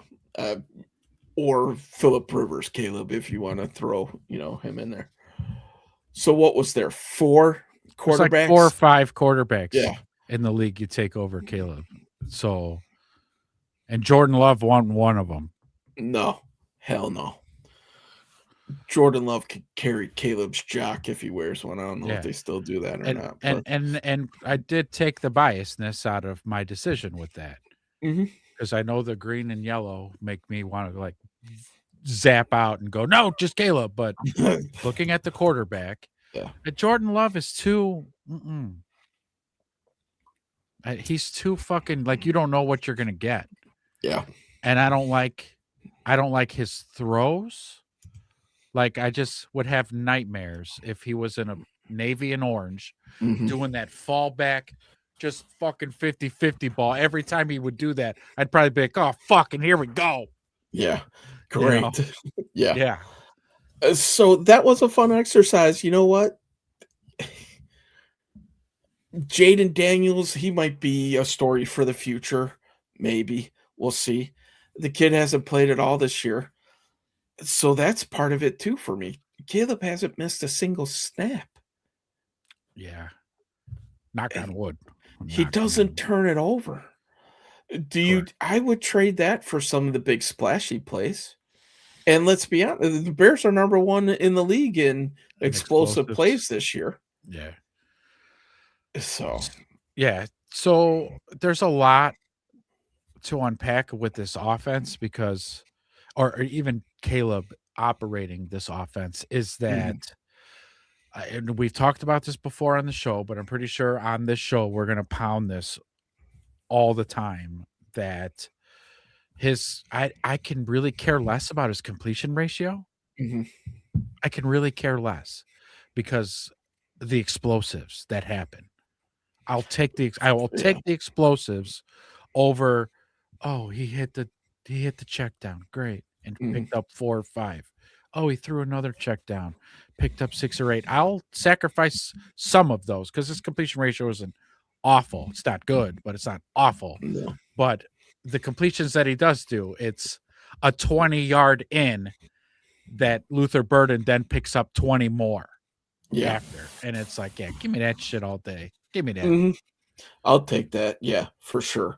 Or Phillip Rivers, Caleb, if you want to throw, him in there. So what was there? 4 It's quarterbacks? like 4 or 5 quarterbacks Yeah. in the league you take over Caleb. So, and Jordan Love won one of them. No. Hell no. Jordan Love could carry Caleb's jock if he wears one. I don't know if they still do that or not. And I did take the biasness out of my decision with that. Because I know the green and yellow make me want to zap out and go, no, just Caleb. But looking at the quarterback, Jordan Love is too. He's too fucking you don't know what you're gonna get. Yeah, and I don't like his throws. I just would have nightmares if he was in a navy and orange doing that fallback. Just fucking 50-50 ball. Every time he would do that, I'd probably be like, oh, fucking here we go. Yeah. Great. Yeah. So that was a fun exercise. You know what? Jaden Daniels, he might be a story for the future. Maybe. We'll see. The kid hasn't played at all this year. So that's part of it too for me. Caleb hasn't missed a single snap. Yeah. Knock on wood. He doesn't turn it over. I would trade that for some of the big splashy plays. And let's be honest, the Bears are number 1 in the league in explosive plays this year. Yeah. So there's a lot to unpack with this offense because, or even Caleb operating this offense, is that and we've talked about this before on the show, but I'm pretty sure on this show we're going to pound this all the time, that I can really care less about his completion ratio. I can really care less because the explosives that happen. I will take the explosives over. Oh, he hit the check down, great, and picked up 4 or 5. Oh, he threw another check down, picked up 6 or 8. I'll sacrifice some of those because his completion ratio isn't awful. It's not good, but it's not awful. No. But the completions that he does do, it's a 20-yard in that Luther Burden then picks up 20 more after. And it's like, yeah, give me that shit all day. Give me that. Mm-hmm. I'll take that. Yeah, for sure.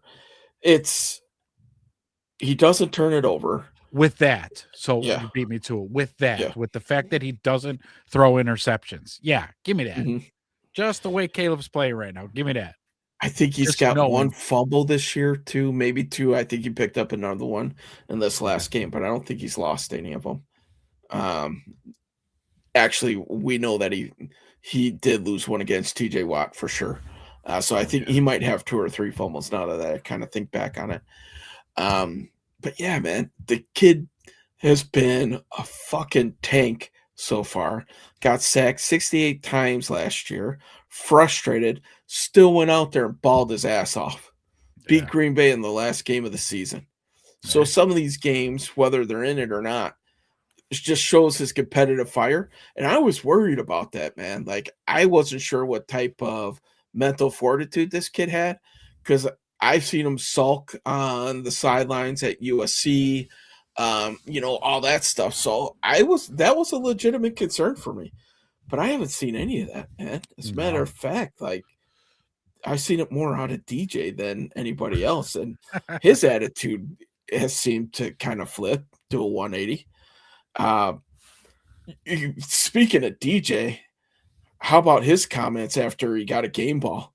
He doesn't turn it over. With that. So you beat me to it. With that. Yeah. With the fact that he doesn't throw interceptions. Yeah, give me that. Mm-hmm. Just the way Caleb's playing right now. Give me that. I think he's got one fumble this year, too, maybe 2. I think he picked up another one in this last game, but I don't think he's lost any of them. Actually, we know that he did lose one against TJ Watt for sure. So I think he might have 2 or 3 fumbles now that I kind of think back on it. But yeah, man, the kid has been a fucking tank so far. Got sacked 68 times last year. Frustrated, still went out there and balled his ass off. Beat Green Bay in the last game of the season. So some of these games, whether they're in it or not, it just shows his competitive fire. And I was worried about that, man. Like, I wasn't sure what type of mental fortitude this kid had, because I've seen him sulk on the sidelines at USC, all that stuff. So that was a legitimate concern for me, but I haven't seen any of that, man. As a matter of fact, like, I've seen it more out of DJ than anybody else, and his attitude has seemed to kind of flip to a 180. Speaking of DJ, how about his comments after he got a game ball?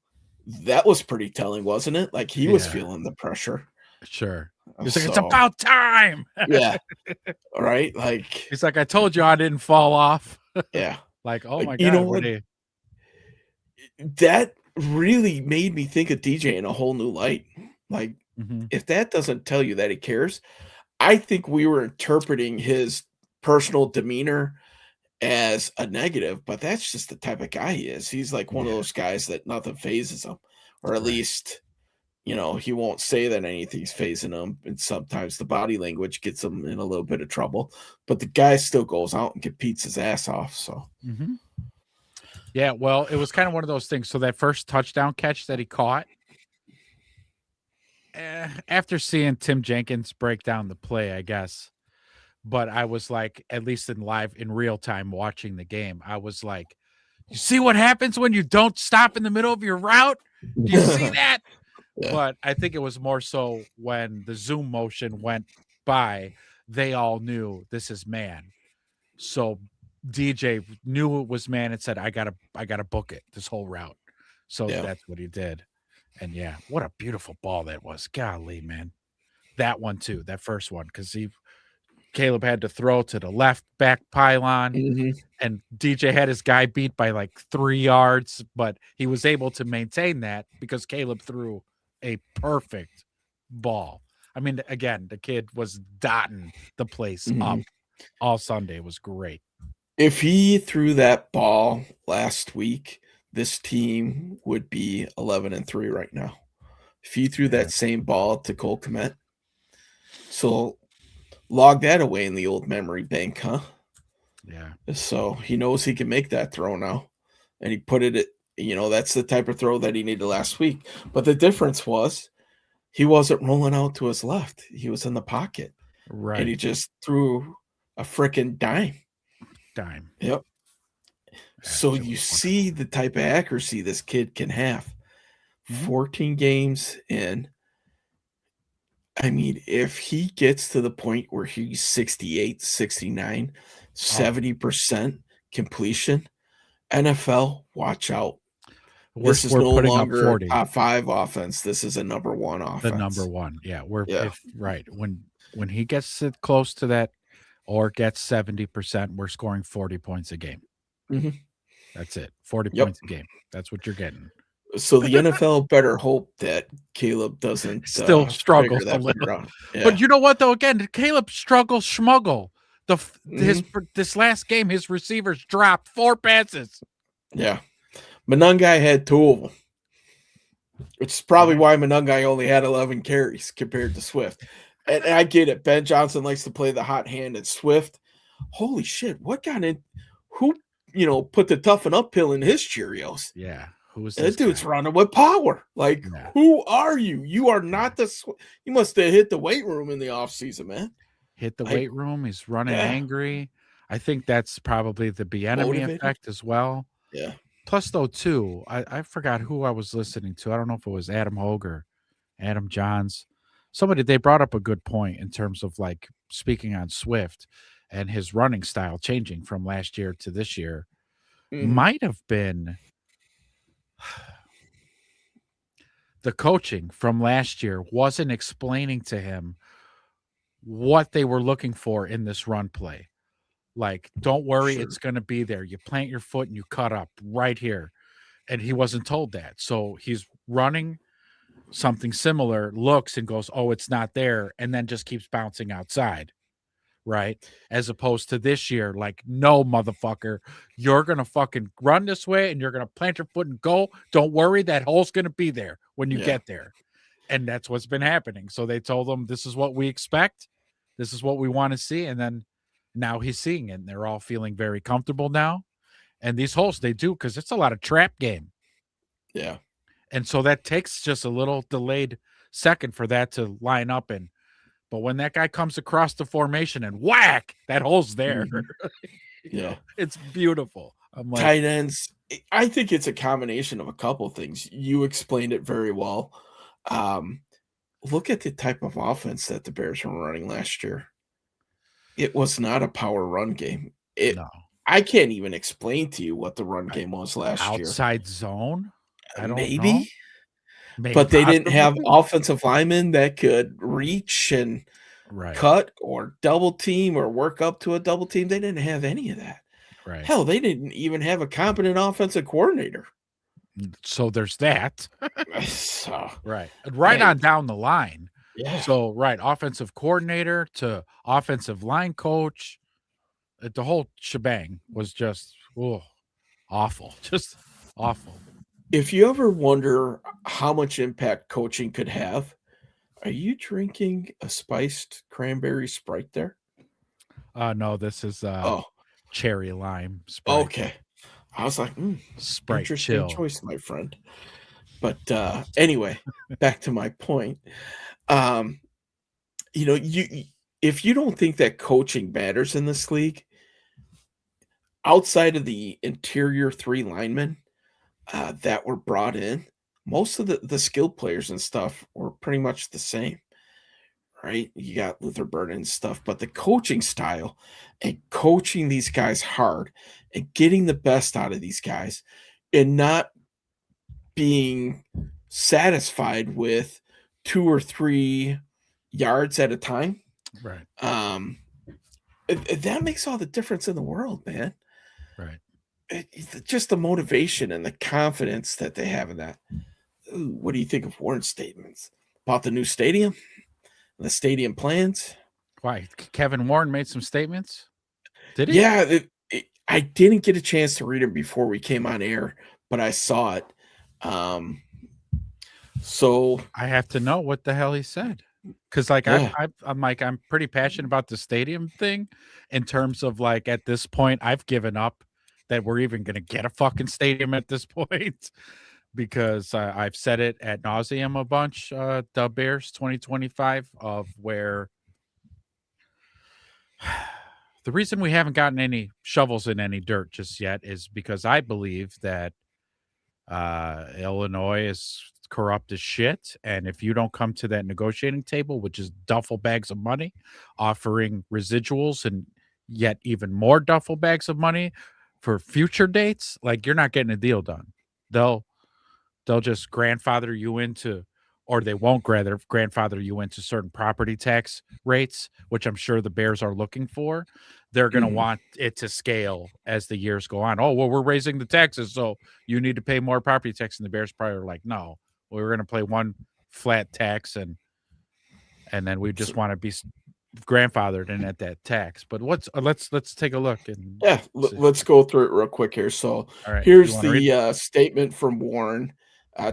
That was pretty telling, wasn't it? Like, he was feeling the pressure. Sure. He's like, it's about time. Yeah. All right. Like, he's like, I told you I didn't fall off. Yeah. Like, oh my God. You know what? That really made me think of DJ in a whole new light. Like, if that doesn't tell you that he cares, I think we were interpreting his personal demeanor as a negative, but that's just the type of guy he is. He's like one of those guys that nothing phases him, or at least, he won't say that anything's phasing him. And sometimes the body language gets him in a little bit of trouble, but the guy still goes out and competes his ass off. So, yeah, well, it was kind of one of those things. So that first touchdown catch that he caught, after seeing Tim Jenkins break down the play, I guess, but I was like, at least in real time watching the game, I was like, you see what happens when you don't stop in the middle of your route? Do you see that? Yeah. But I think it was more so when the zoom motion went by, they all knew this is man. So DJ knew it was man and said, I gotta book it, this whole route. So that's what he did. And yeah, what a beautiful ball that was. Golly, man. That one too, that first one, because Caleb had to throw to the left back pylon, and DJ had his guy beat by like 3 yards, but he was able to maintain that because Caleb threw a perfect ball. I mean, again, the kid was dotting the place up all Sunday. It was great. If he threw that ball last week, this team would be 11-3 right now. If he threw that same ball to Cole Kmet, so log that away in the old memory bank, huh? Yeah. So he knows he can make that throw now, and he put it at, that's the type of throw that he needed last week. But the difference was he wasn't rolling out to his left. He was in the pocket. Right. And he just threw a freaking dime. Yep. So you see the type of accuracy this kid can have. 14 games in. I mean, if he gets to the point where he's 68, 69, 70% completion, NFL, watch out. This is no longer a top 5 offense. This is a number 1 offense. The number 1. Yeah. Right. When he gets close to that or gets 70%, we're scoring 40 points a game. That's it. 40 points a game. That's what you're getting. So the NFL better hope that Caleb doesn't still struggle a little. Yeah. But you know what, though? Again, Caleb struggles schmuggle. This last game, his receivers dropped 4 passes. Yeah. Monangai had 2 of them, which is probably why Monangai only had 11 carries compared to Swift. And I get it. Ben Johnson likes to play the hot hand at Swift. holy shit, what got in? Who, put the toughen up pill in his Cheerios? Yeah. Who is this That dude's guy? running with power. Like, Yeah. who are you? You are not you must have hit the weight room in the off season, man. Hit the Like, weight room. He's running yeah. angry. I think that's probably the Bieniemy Motivated. effect as well. Yeah. Plus, though, too, I forgot who I was listening to. I don't know if it was Adam Hogue or Adam Johns. Somebody, they brought up a good point in terms of like speaking on Swift and his running style changing from last year to this year. Might have been the coaching from last year wasn't explaining to him what they were looking for in this run play. Like, don't worry, Sure. it's going to be there. You plant your foot and you cut up right here. And he wasn't told that. So he's running something similar, looks and goes, oh, it's not there. And then just keeps bouncing outside. Right. As opposed to this year, like, no, motherfucker, you're going to fucking run this way and you're going to plant your foot and go. Don't worry, that hole's going to be there when you get there. And that's what's been happening. So they told him, this is what we expect. This is what we want to see. And then now he's seeing it and they're all feeling very comfortable now. And these holes, they do, because it's a lot of trap game. Yeah. And so that takes just a little delayed second for that to line up in. But when that guy comes across the formation and whack, that hole's there. Yeah. It's beautiful. I'm like, Tight ends. I think it's a combination of a couple things. You explained it very well. Look at the type of offense that the Bears were running last year. It was not a power run game. no. I can't even explain to you what the run game was last year. Outside zone? I don't know. Maybe. Maybe But they didn't have possibly. offensive linemen that could reach and Right. cut or double team or work up to a double team. They didn't have any of that. Right. Hell, they didn't even have a competent offensive coordinator. So there's that. So, Right Hey. on down the line. yeah. So, right, offensive coordinator to offensive line coach, the whole shebang was just awful, just awful. If you ever wonder how much impact coaching could have, are you drinking a spiced cranberry Sprite there? No, this is Oh, cherry lime Sprite. okay. I was like, Sprite interesting chill. choice, my friend. But anyway, back to my point. You if you don't think that coaching matters in this league, outside of the interior three linemen that were brought in, most of the skilled players and stuff were pretty much the same, right? You got Luther Burden and stuff, but the coaching style and coaching these guys hard and getting the best out of these guys and not being satisfied with 2 or 3 yards at a time. Right. That makes all the difference in the world, man. Right. Just the motivation and the confidence that they have in that. Ooh, what do you think of Warren's statements about the new stadium, the stadium plans? Why? Kevin Warren made some statements. Did he? Yeah, I didn't get a chance to read them before we came on air, but I saw it. So I have to know what the hell he said. Because like Yeah. I'm pretty passionate about the stadium thing in terms of like at this point I've given up that we're even going to get a fucking stadium at this point because I've said it ad nauseum a bunch. The Bears 2025 of where the reason we haven't gotten any shovels in any dirt just yet is because I believe that Illinois is corrupt as shit, and if you don't come to that negotiating table, which is duffel bags of money, offering residuals and yet even more duffel bags of money for future dates, like you're not getting a deal done. They'll just grandfather you into, or they won't grandfather you into certain property tax rates, which I'm sure the Bears are looking for. They're going to want it to scale as the years go on. Oh, well, we're raising the taxes, so you need to pay more property tax. And the Bears probably are like, no, we're going to play one flat tax, and then we just want to be grandfathered in at that tax. But let's take a look. And yeah, let's go through it real quick here. So all right, here's you wanna read? the statement from Warren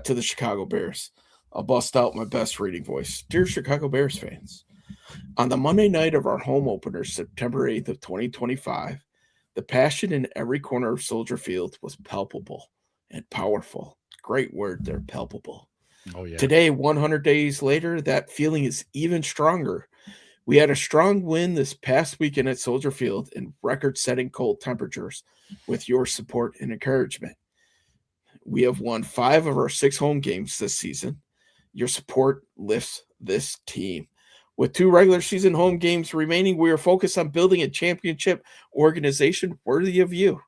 to the Chicago Bears. I'll bust out my best reading voice. Dear Chicago Bears fans, On the Monday night of our home opener, September 8th of 2025, the passion in every corner of Soldier Field was palpable and powerful. Great word there, palpable. Oh yeah. Today, 100 days later, that feeling is even stronger. We had a strong win this past weekend at Soldier Field in record-setting cold temperatures with your support and encouragement. We have won 5 of our 6 home games this season. Your support lifts this team. With 2 regular season home games remaining, we are focused on building a championship organization worthy of you.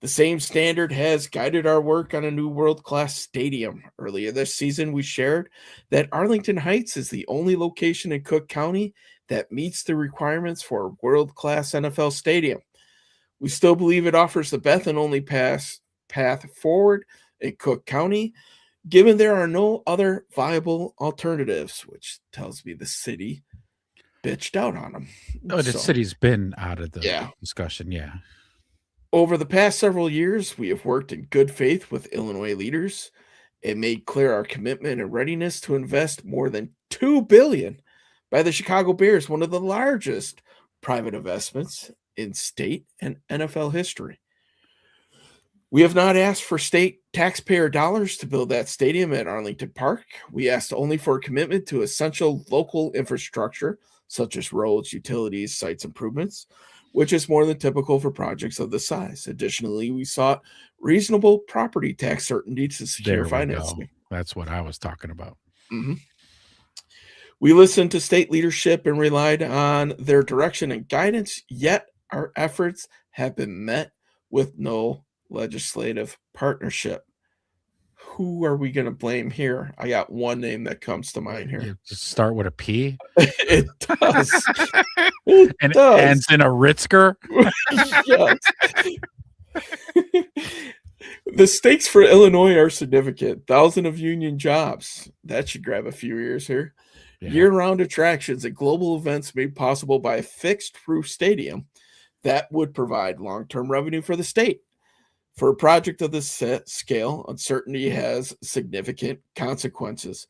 The same standard has guided our work on a new world-class stadium. Earlier this season, we shared that Arlington Heights is the only location in Cook County that meets the requirements for a world-class NFL stadium. We still believe it offers the best and only path forward in Cook County, given there are no other viable alternatives, which tells me the city bitched out on them. Oh, the city's been out of the Yeah. discussion. Yeah. Over the past several years, we have worked in good faith with Illinois leaders and made clear our commitment and readiness to invest more than $2 billion by the Chicago Bears, one of the largest private investments in state and NFL history. We have not asked for state taxpayer dollars to build that stadium at Arlington Park. We asked only for a commitment to essential local infrastructure, such as roads, utilities, sites improvements, which is more than typical for projects of this size. Additionally, we sought reasonable property tax certainty to secure financing. That's what I was talking about. Mm-hmm. We listened to state leadership and relied on their direction and guidance, yet our efforts have been met with no legislative partnership. Who are we going to blame here? I got one name that comes to mind here. You just start with a P. It does. And it ends in a Ritzker. Yes. The stakes for Illinois are significant. 1,000 of union jobs. That should grab a few ears here. Yeah. Year-round attractions and global events made possible by a fixed-roof stadium that would provide long-term revenue for the state. For a project of this scale, uncertainty has significant consequences.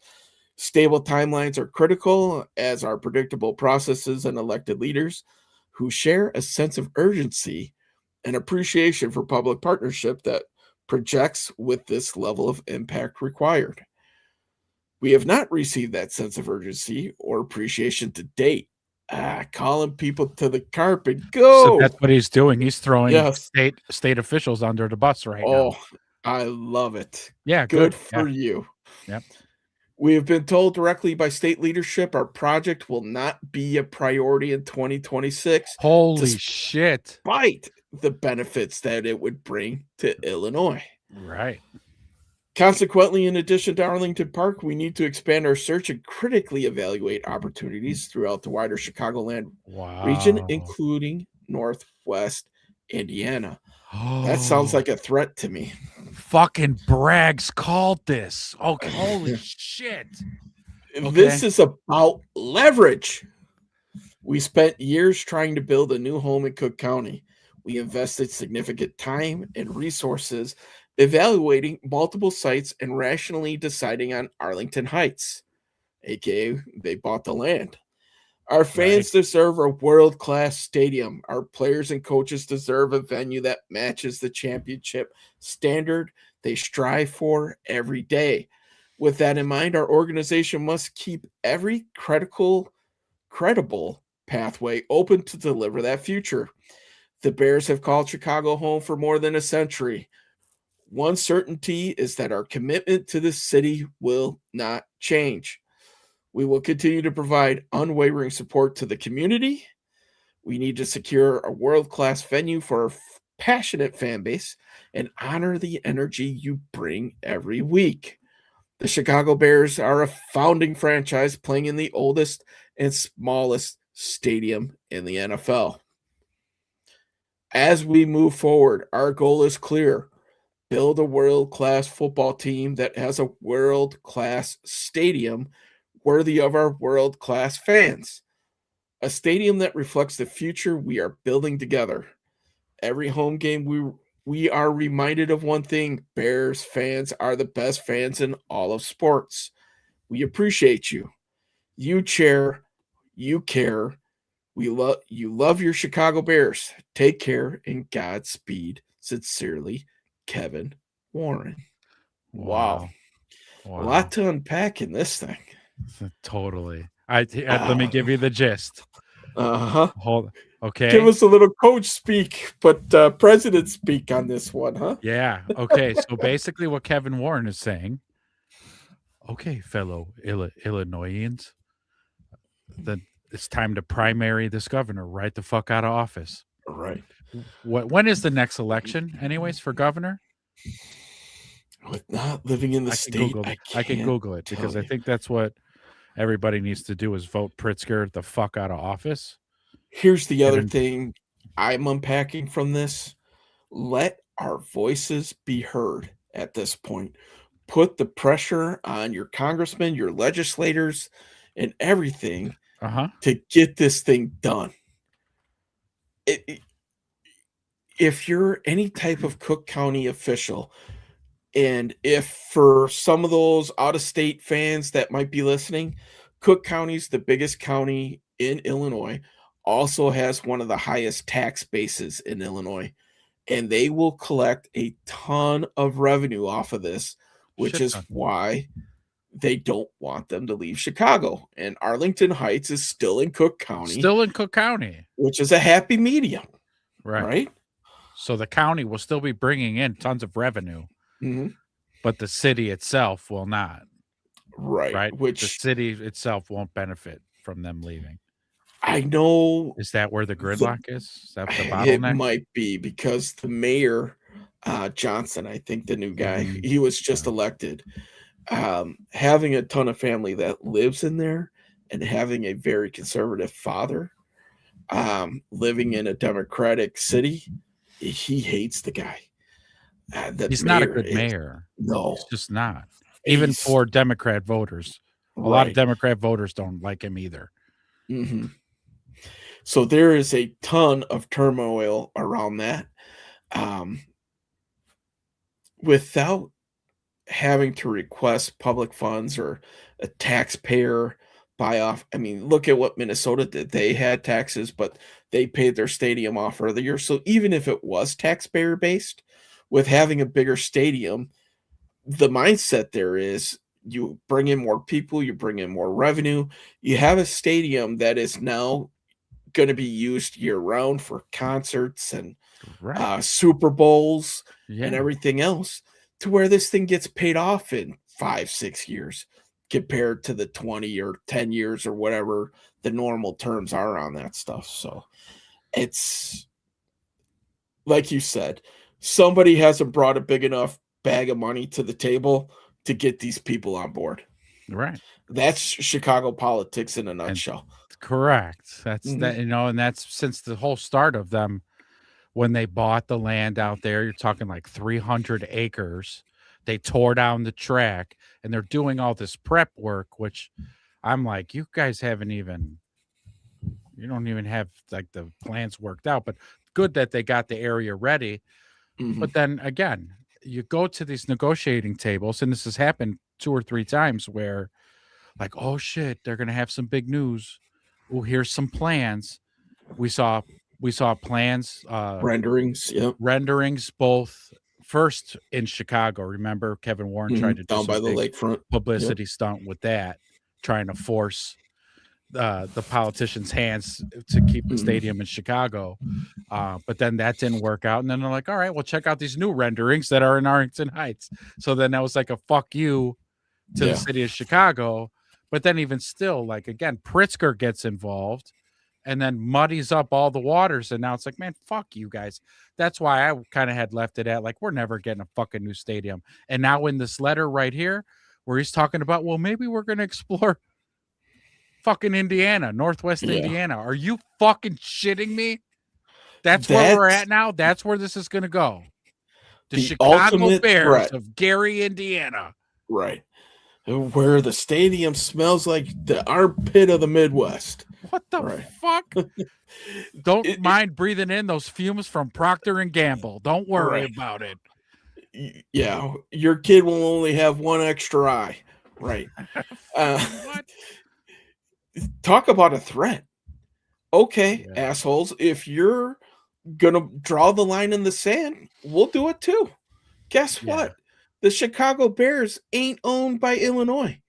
Stable timelines are critical, as are predictable processes and elected leaders who share a sense of urgency and appreciation for public partnership that projects with this level of impact required. We have not received that sense of urgency or appreciation to date. Calling people to the carpet. Go. So that's what he's doing. He's throwing Yes. state officials under the bus right now. Oh, I love it. Yeah, Good good. for you. Yep. We have been told directly by state leadership our project will not be a priority in 2026, Holy Just- shit. despite the benefits that it would bring to Illinois. Right. Consequently, in addition to Arlington Park, we need to expand our search and critically evaluate opportunities throughout the wider Chicagoland Wow. region, including Northwest Indiana. That sounds like a threat to me. fucking Braggs called this. Okay. Holy shit. This is about leverage. We spent years trying to build a new home in Cook County. We invested significant time and resources evaluating multiple sites and rationally deciding on Arlington Heights, aka they bought the land. Our fans deserve a world-class stadium. Our players and coaches deserve a venue that matches the championship standard they strive for every day. With that in mind, our organization must keep every credible pathway open to deliver that future. The Bears have called Chicago home for more than a century. One certainty is that our commitment to this city will not change. We will continue to provide unwavering support to the community. We need to secure a world-class venue for our passionate fan base and honor the energy you bring every week. The Chicago Bears are a founding franchise playing in the oldest and smallest stadium in the NFL. As we move forward, our goal is clear. Build a world-class football team that has a world-class stadium worthy of our world-class fans. A stadium that reflects the future we are building together. Every home game we are reminded of one thing: Bears fans are the best fans in all of sports. We appreciate you. You share You care. You love your Chicago Bears. Take care and Godspeed. Sincerely, Kevin Warren. Wow. A lot to unpack in this thing. Totally. Let me give you the gist. Hold. Okay. Give us a little coach speak, but president speak on this one, huh? Yeah. Okay. So basically, what Kevin Warren is saying. Okay, fellow Illinoisans, then it's time to primary this governor right the fuck out of office. Right. When is the next election, anyways, for governor? With not living in the state, I can Google it because I think that's what everybody needs to do is vote Pritzker the fuck out of office. Here's the other thing I'm unpacking from this. Let our voices be heard at this point. Put the pressure on your congressmen, your legislators, and everything to get this thing done. If you're any type of Cook County official, and if for some of those out-of-state fans that might be listening, Cook County's the biggest county in Illinois, also has one of the highest tax bases in Illinois, and they will collect a ton of revenue off of this, which is why they don't want them to leave Chicago. And Arlington Heights is still in Cook County. Which is a happy medium. Right? So the county will still be bringing in tons of revenue, but the city itself will not. Right. Which the city itself won't benefit from them leaving. I know. Is that where the gridlock is? Is that the bottleneck? It might be because the mayor, Johnson, I think the new guy, he was just elected. Having a ton of family that lives in there and having a very conservative father, living in a Democratic city, he hates the guy. He's not a good mayor. No. He's just not. Even for Democrat voters. A lot of Democrat voters don't like him either. So there is a ton of turmoil around that. Without having to request public funds or a taxpayer buy off. I mean, look at what Minnesota did. They had taxes, but they paid their stadium off earlier. So even if it was taxpayer based, with having a bigger stadium, the mindset there is you bring in more people, you bring in more revenue. You have a stadium that is now going to be used year round for concerts and Super Bowls and everything else, to where this thing gets paid off in 5-6 years compared to the 20 or 10 years or whatever the normal terms are on that stuff. So it's like you said, somebody hasn't brought a big enough bag of money to the table to get these people on board. Right. That's Chicago politics in a nutshell. Correct. That's that, and that's since the whole start of them, when they bought the land out there, you're talking like 300 acres. They tore down the track and they're doing all this prep work, which I'm like, you guys you don't even have like the plans worked out, but good that they got the area ready. But then again, you go to these negotiating tables, and this has happened 2 or 3 times where like, oh shit, they're going to have some big news. Oh, here's some plans. We saw plans, renderings, both first in Chicago. Remember, Kevin Warren tried to do down by the lakefront publicity stunt with that, trying to force the politicians' hands to keep the stadium in Chicago. But then that didn't work out. And then they're like, all right, well, check out these new renderings that are in Arlington Heights. So then that was like a fuck you to the city of Chicago. But then even still, like, again, Pritzker gets involved and then muddies up all the waters. And now it's like, man, fuck you guys. That's why I kind of had left it at like, we're never getting a fucking new stadium. And now in this letter right here, where he's talking about, well, maybe we're going to explore fucking Indiana, Northwest Indiana. Are you fucking shitting me? That's where we're at now. That's where this is going to go. The Chicago Bears of Gary, Indiana. Right. Where the stadium smells like the armpit of the Midwest. What the fuck? Don't mind breathing in those fumes from Procter and Gamble. Don't worry about it. Yeah, your kid will only have one extra eye. Right. What? talk about a threat. Okay, Yeah. assholes, if you're gonna draw the line in the sand, we'll do it too. Guess Yeah. what? The Chicago Bears ain't owned by Illinois.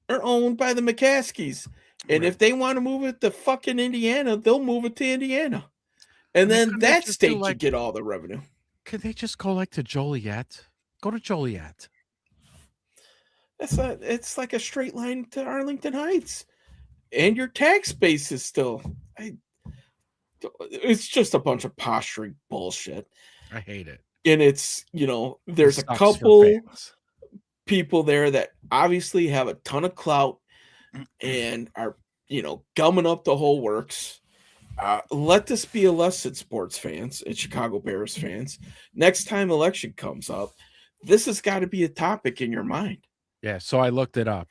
They're owned by the McCaskies. And Right. if they want to move it to fucking Indiana, they'll move it to Indiana. And I mean, then couldn't they that just do, state like- should get all the revenue. Could they just go like to Joliet? Go to Joliet. It's like a straight line to Arlington Heights. And your tax base is still it's just a bunch of posturing bullshit. I hate it. And it's, there's It a sucks for couple fans. people there that obviously have a ton of clout and are, gumming up the whole works. Let this be a lesson, sports fans and Chicago Bears fans. Next time election comes up, this has got to be a topic in your mind. Yeah, so I looked it up.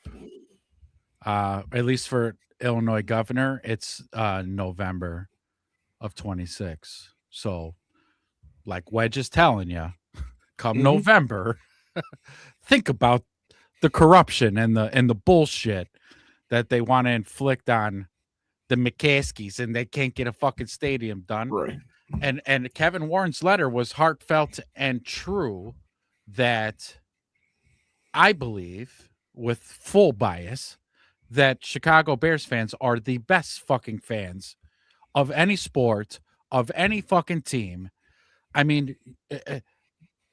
At least for Illinois governor, it's November of 26. So, like Wedge is telling you, come November, think about the corruption and the bullshit that they want to inflict on the McCaskies, and they can't get a fucking stadium done. Right. And Kevin Warren's letter was heartfelt and true, that I believe, with full bias, that Chicago Bears fans are the best fucking fans of any sport, of any fucking team. I mean,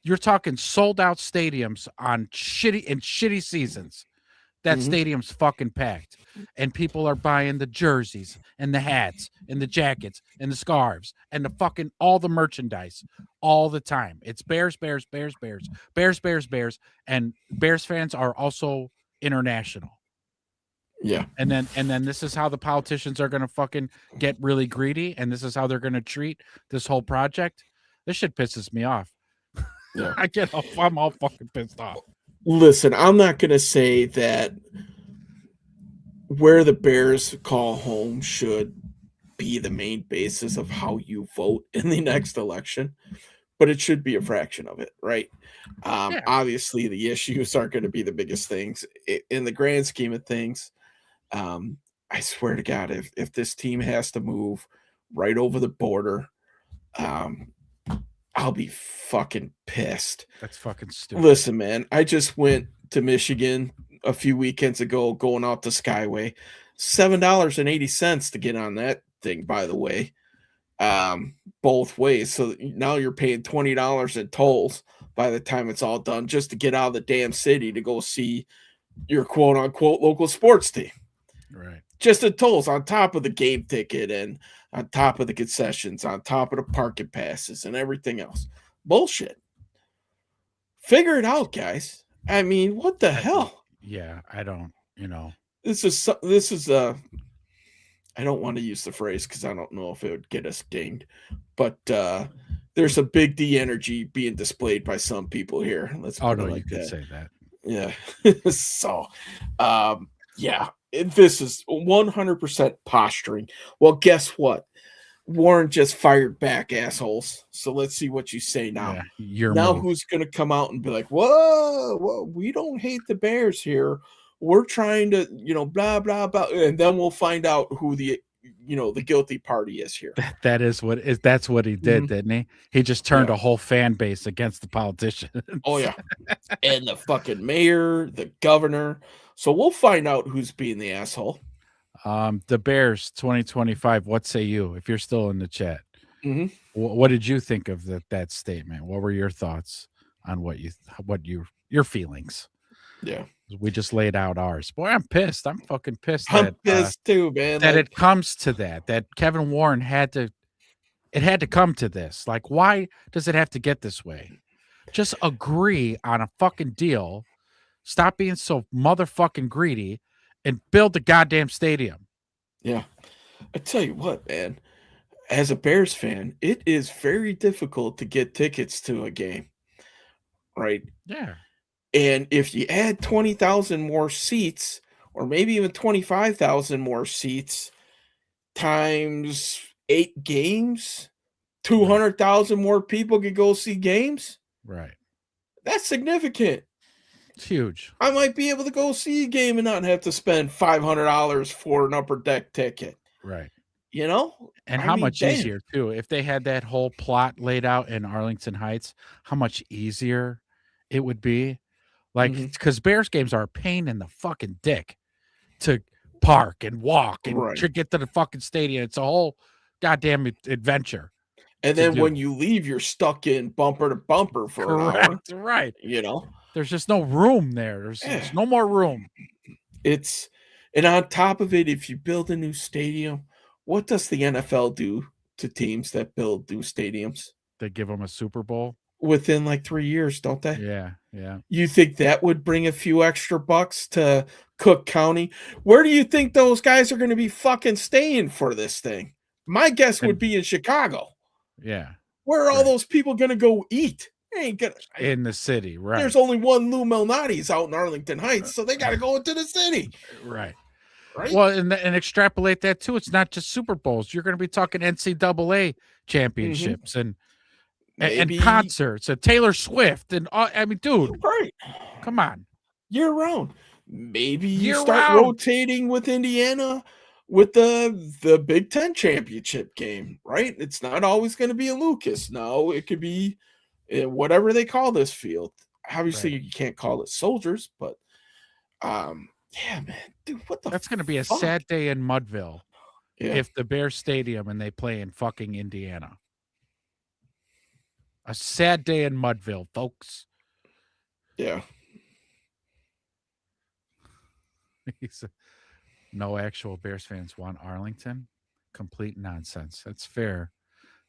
you're talking sold out stadiums on shitty seasons. That stadium's fucking packed, and people are buying the jerseys and the hats and the jackets and the scarves and the fucking all the merchandise all the time. It's Bears, Bears, Bears, Bears, Bears, Bears, Bears, and Bears fans are also international. Yeah. And then this is how the politicians are going to fucking get really greedy, and this is how they're going to treat this whole project. This shit pisses me off. Yeah. I'm all fucking pissed off. Listen, I'm not going to say that where the Bears call home should be the main basis of how you vote in the next election, but it should be a fraction of it, right? Obviously, the issues aren't going to be the biggest things. In the grand scheme of things, I swear to God, if this team has to move right over the border, I'll be fucking pissed. That's fucking stupid. Listen, man, I just went to Michigan a few weekends ago, going out to Skyway. $7.80 to get on that thing, by the way, both ways. So now you're paying $20 in tolls by the time it's all done, just to get out of the damn city to go see your quote unquote local sports team. Right. Just the tolls on top of the game ticket and on top of the concessions, on top of the parking passes and everything else. Bullshit. Figure it out, guys. I mean, what the hell? Yeah, I don't, This is I don't want to use the phrase because I don't know if it would get us dinged, but there's a big D energy being displayed by some people here. Let's put it like you could that. say that. Yeah. So, yeah, this is 100% posturing. Well, guess what? Warren just fired back, assholes. So let's see what you say now. Yeah, who's going to come out and be like, whoa, we don't hate the Bears here. We're trying to, blah, blah, blah. And then we'll find out who the guilty party is here. That's what he did, didn't he? He just turned a whole fan base against the politician. Oh, yeah. And the fucking mayor, the governor. So we'll find out who's being the asshole. The Bears 2025. What say you? If you're still in the chat, what did you think of that statement? What were your thoughts on your feelings? Yeah, we just laid out ours. Boy, I'm pissed. I'm fucking pissed. I'm pissed too, man. That it comes to that Kevin Warren had to come to this. Like, why does it have to get this way? Just agree on a fucking deal. Stop being so motherfucking greedy and build the goddamn stadium. Yeah. I tell you what, man, as a Bears fan, it is very difficult to get tickets to a game. Right? Yeah. And if you add 20,000 more seats, or maybe even 25,000 more seats times 8 games, 200,000 more people could go see games. Right. That's significant. It's huge. I might be able to go see a game and not have to spend $500 for an upper deck ticket. Right. You know? And I how mean, much damn. easier too? If they had that whole plot laid out in Arlington Heights, how much easier it would be. Like, Mhm. because Bears games are a pain in the fucking dick to park and walk and Right. to get to the fucking stadium. It's a whole goddamn adventure. And to then do. when you leave, you're stuck in bumper to bumper for an hour. Correct. Right. You know? There's just no room there. There's no more room. And on top of it, if you build a new stadium, what does the NFL do to teams that build new stadiums? They give them a Super Bowl. Within like 3 years, don't they? Yeah. Yeah. You think that would bring a few extra bucks to Cook County? Where do you think those guys are going to be fucking staying for this thing? My guess would be in Chicago. Yeah. Where are all those people going to go eat? They ain't gonna in the city, right? There's only one Lou Malnati's out in Arlington Heights, so they got to go into the city. Right. Right. Well, and extrapolate that too. It's not just Super Bowls. You're going to be talking NCAA championships and concerts and Taylor Swift and I mean, dude, right? Come on, year round. Maybe you year start round. rotating with Indiana with the Big Ten championship game, right? It's not always going to be a Lucas. No, it could be whatever they call this field. Obviously, you can't call it Soldiers, but yeah, man, dude, what the? That's going to be a sad day in Mudville if the Bears Stadium and they play in fucking Indiana. A sad day in Mudville, folks. Yeah. No actual Bears fans want Arlington. Complete nonsense. That's fair.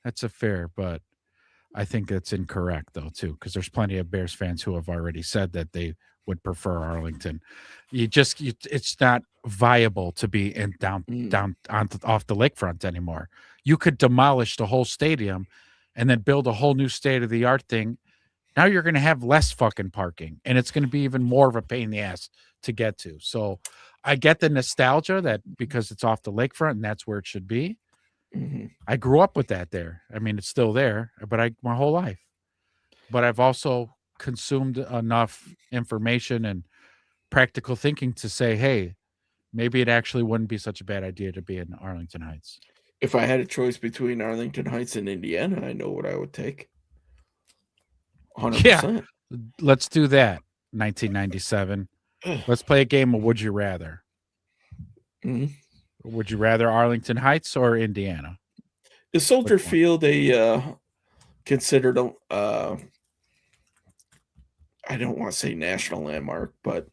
That's a fair, but I think that's incorrect though too, because there's plenty of Bears fans who have already said that they would prefer Arlington. It's not viable to be in off the lakefront anymore. You could demolish the whole stadium and then build a whole new state-of-the-art thing. Now you're going to have less fucking parking, and it's going to be even more of a pain in the ass to get to. So I get the nostalgia that because it's off the lakefront and that's where it should be. Mm-hmm. I grew up with that there. I mean, it's still there, but my whole life. But I've also consumed enough information and practical thinking to say, hey, maybe it actually wouldn't be such a bad idea to be in Arlington Heights. If I had a choice between Arlington Heights and Indiana, I know what I would take. 100%. Yeah, let's do that. 1997. Let's play a game of Would You Rather. Mm-hmm. Would you rather Arlington Heights or Indiana? Is Soldier Field considered I don't want to say national landmark, but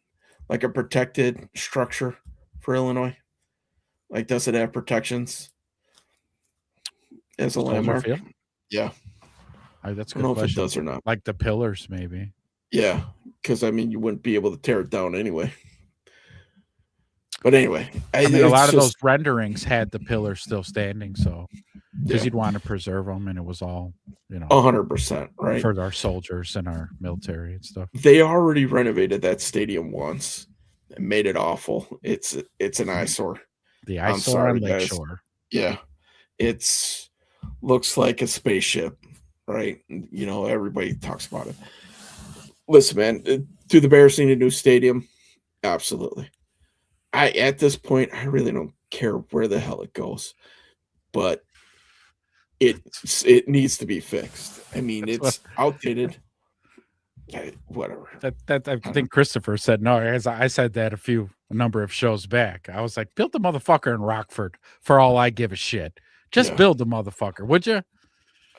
like a protected structure for Illinois? Like, does it have protections as a landmark? Field? Yeah. That's a I don't good know if question. it does or not. Like the pillars, maybe. Yeah, because I mean, you wouldn't be able to tear it down anyway. But anyway, I mean, a lot of those renderings had the pillars still standing, so because you'd want to preserve them, and it was all 100%, right, for our soldiers and our military and stuff. They already renovated that stadium once and made it awful. It's an eyesore. The eyesore on Lakeshore. Yeah, it's looks like a spaceship, right? Everybody talks about it. Listen, man, do the Bears need a new stadium? Absolutely. At this point, I really don't care where the hell it goes, but it needs to be fixed. I mean, it's outdated. Whatever. That I think Christopher said no. As I said that a number of shows back. I was like, build the motherfucker in Rockford for all I give a shit. Just build the motherfucker, would you?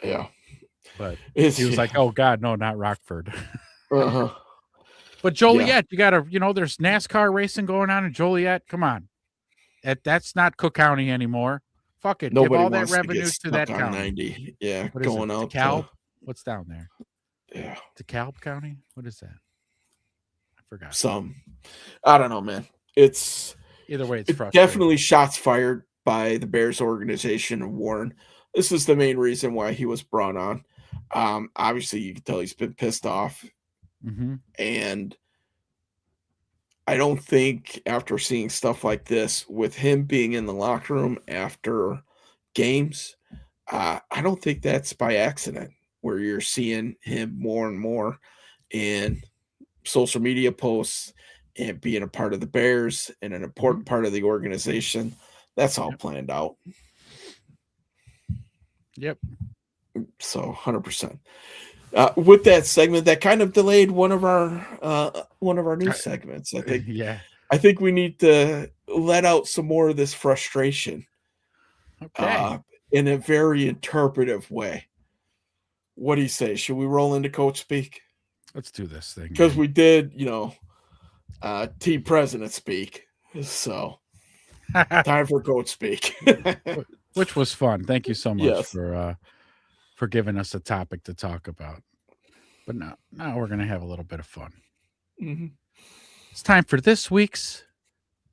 Yeah. But he was like, oh God, no, not Rockford. Uh-huh. But Joliet, you gotta, there's NASCAR racing going on in Joliet. Come on. That's not Cook County anymore. Fuck it. Nobody give all that wants revenue to that on county. 90. Yeah, what going out DeKalb? What's down there? Yeah. DeKalb County? What is that? I forgot. I don't know, man. Either way, it's frustrating. Definitely shots fired by the Bears organization and Warren. This is the main reason why he was brought on. Obviously, you can tell he's been pissed off. Mm-hmm. And I don't think after seeing stuff like this, with him being in the locker room after games, I don't think that's by accident, where you're seeing him more and more. And social media posts and being a part of the Bears and an important part of the organization. That's all planned out. Yep. So 100%. With that segment, that kind of delayed one of our new segments. I think we need to let out some more of this frustration. Okay. In a very interpretive way. What do you say? Should we roll into Coach Speak? Let's do this thing. Because we did, team president speak. So time for Coach Speak. Which was fun. Thank you so much Yes. for giving us a topic to talk about. But now we're going to have a little bit of fun. Mm-hmm. It's time for this week's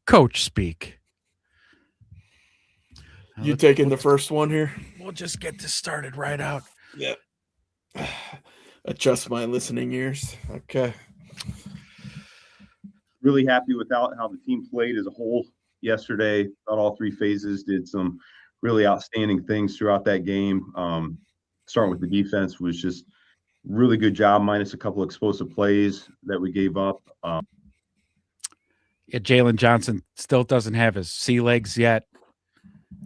Coach Speak. Now You taking the first one here? We'll just get this started right out. Yep. Adjust my listening ears. Okay. Really happy with how the team played as a whole yesterday. Thought all three phases did some really outstanding things throughout that game. Starting with the defense was just really good job, minus a couple explosive plays that we gave up. Yeah, Jalen Johnson still doesn't have his sea legs yet.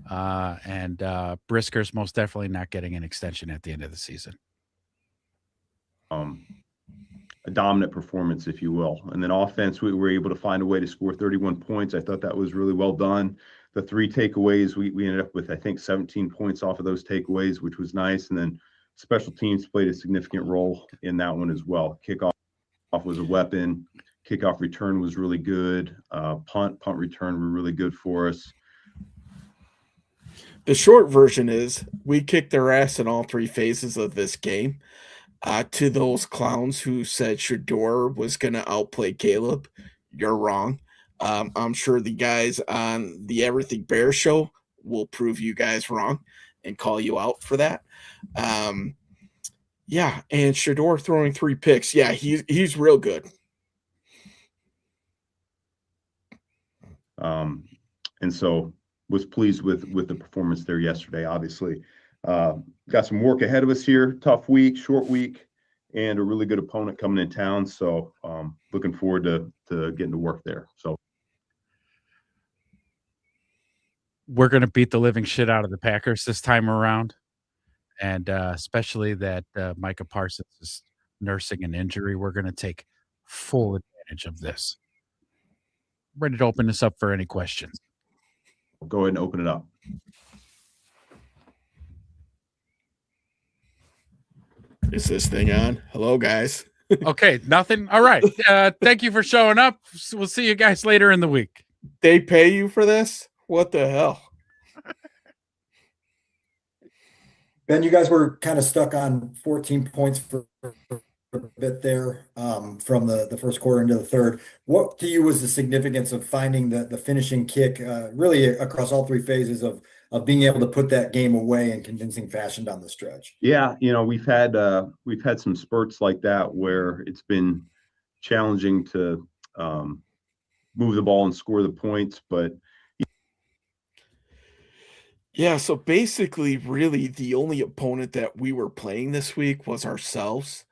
And Brisker's most definitely not getting an extension at the end of the season. A dominant performance, if you will. And then offense, we were able to find a way to score 31 points. I thought that was really well done. The three takeaways, we ended up with, I think, 17 points off of those takeaways, which was nice. And then special teams played a significant role in that one as well. Kickoff was a weapon. Kickoff return was really good. Punt return were really good for us. The short version is we kicked their ass in all three phases of this game. To those clowns who said Shedeur was going to outplay Caleb, you're wrong. I'm sure the guys on the Everything Bear show will prove you guys wrong and call you out for that. Yeah, and Shedeur throwing 3 picks. Yeah, he's real good. And so was pleased with the performance there yesterday, obviously. Got some work ahead of us here. Tough week, short week, and a really good opponent coming in town. So looking forward to getting to work there. So we're going to beat the living shit out of the Packers this time around. And especially that Micah Parsons is nursing an injury. We're going to take full advantage of this. Ready to open this up for any questions. go ahead and open it up. Is this thing on? Hello, guys. Okay, nothing. All right. Thank you for showing up. We'll see you guys later in the week. They pay you for this? What the hell? Ben, you guys were kind of stuck on 14 points for a bit there from the first quarter into the third. What to you was the significance of finding the finishing kick really across all three phases of being able to put that game away in convincing fashion down the stretch? Yeah, we've had some spurts like that where it's been challenging to move the ball and score the points, but yeah, so basically, really, the only opponent that we were playing this week was ourselves.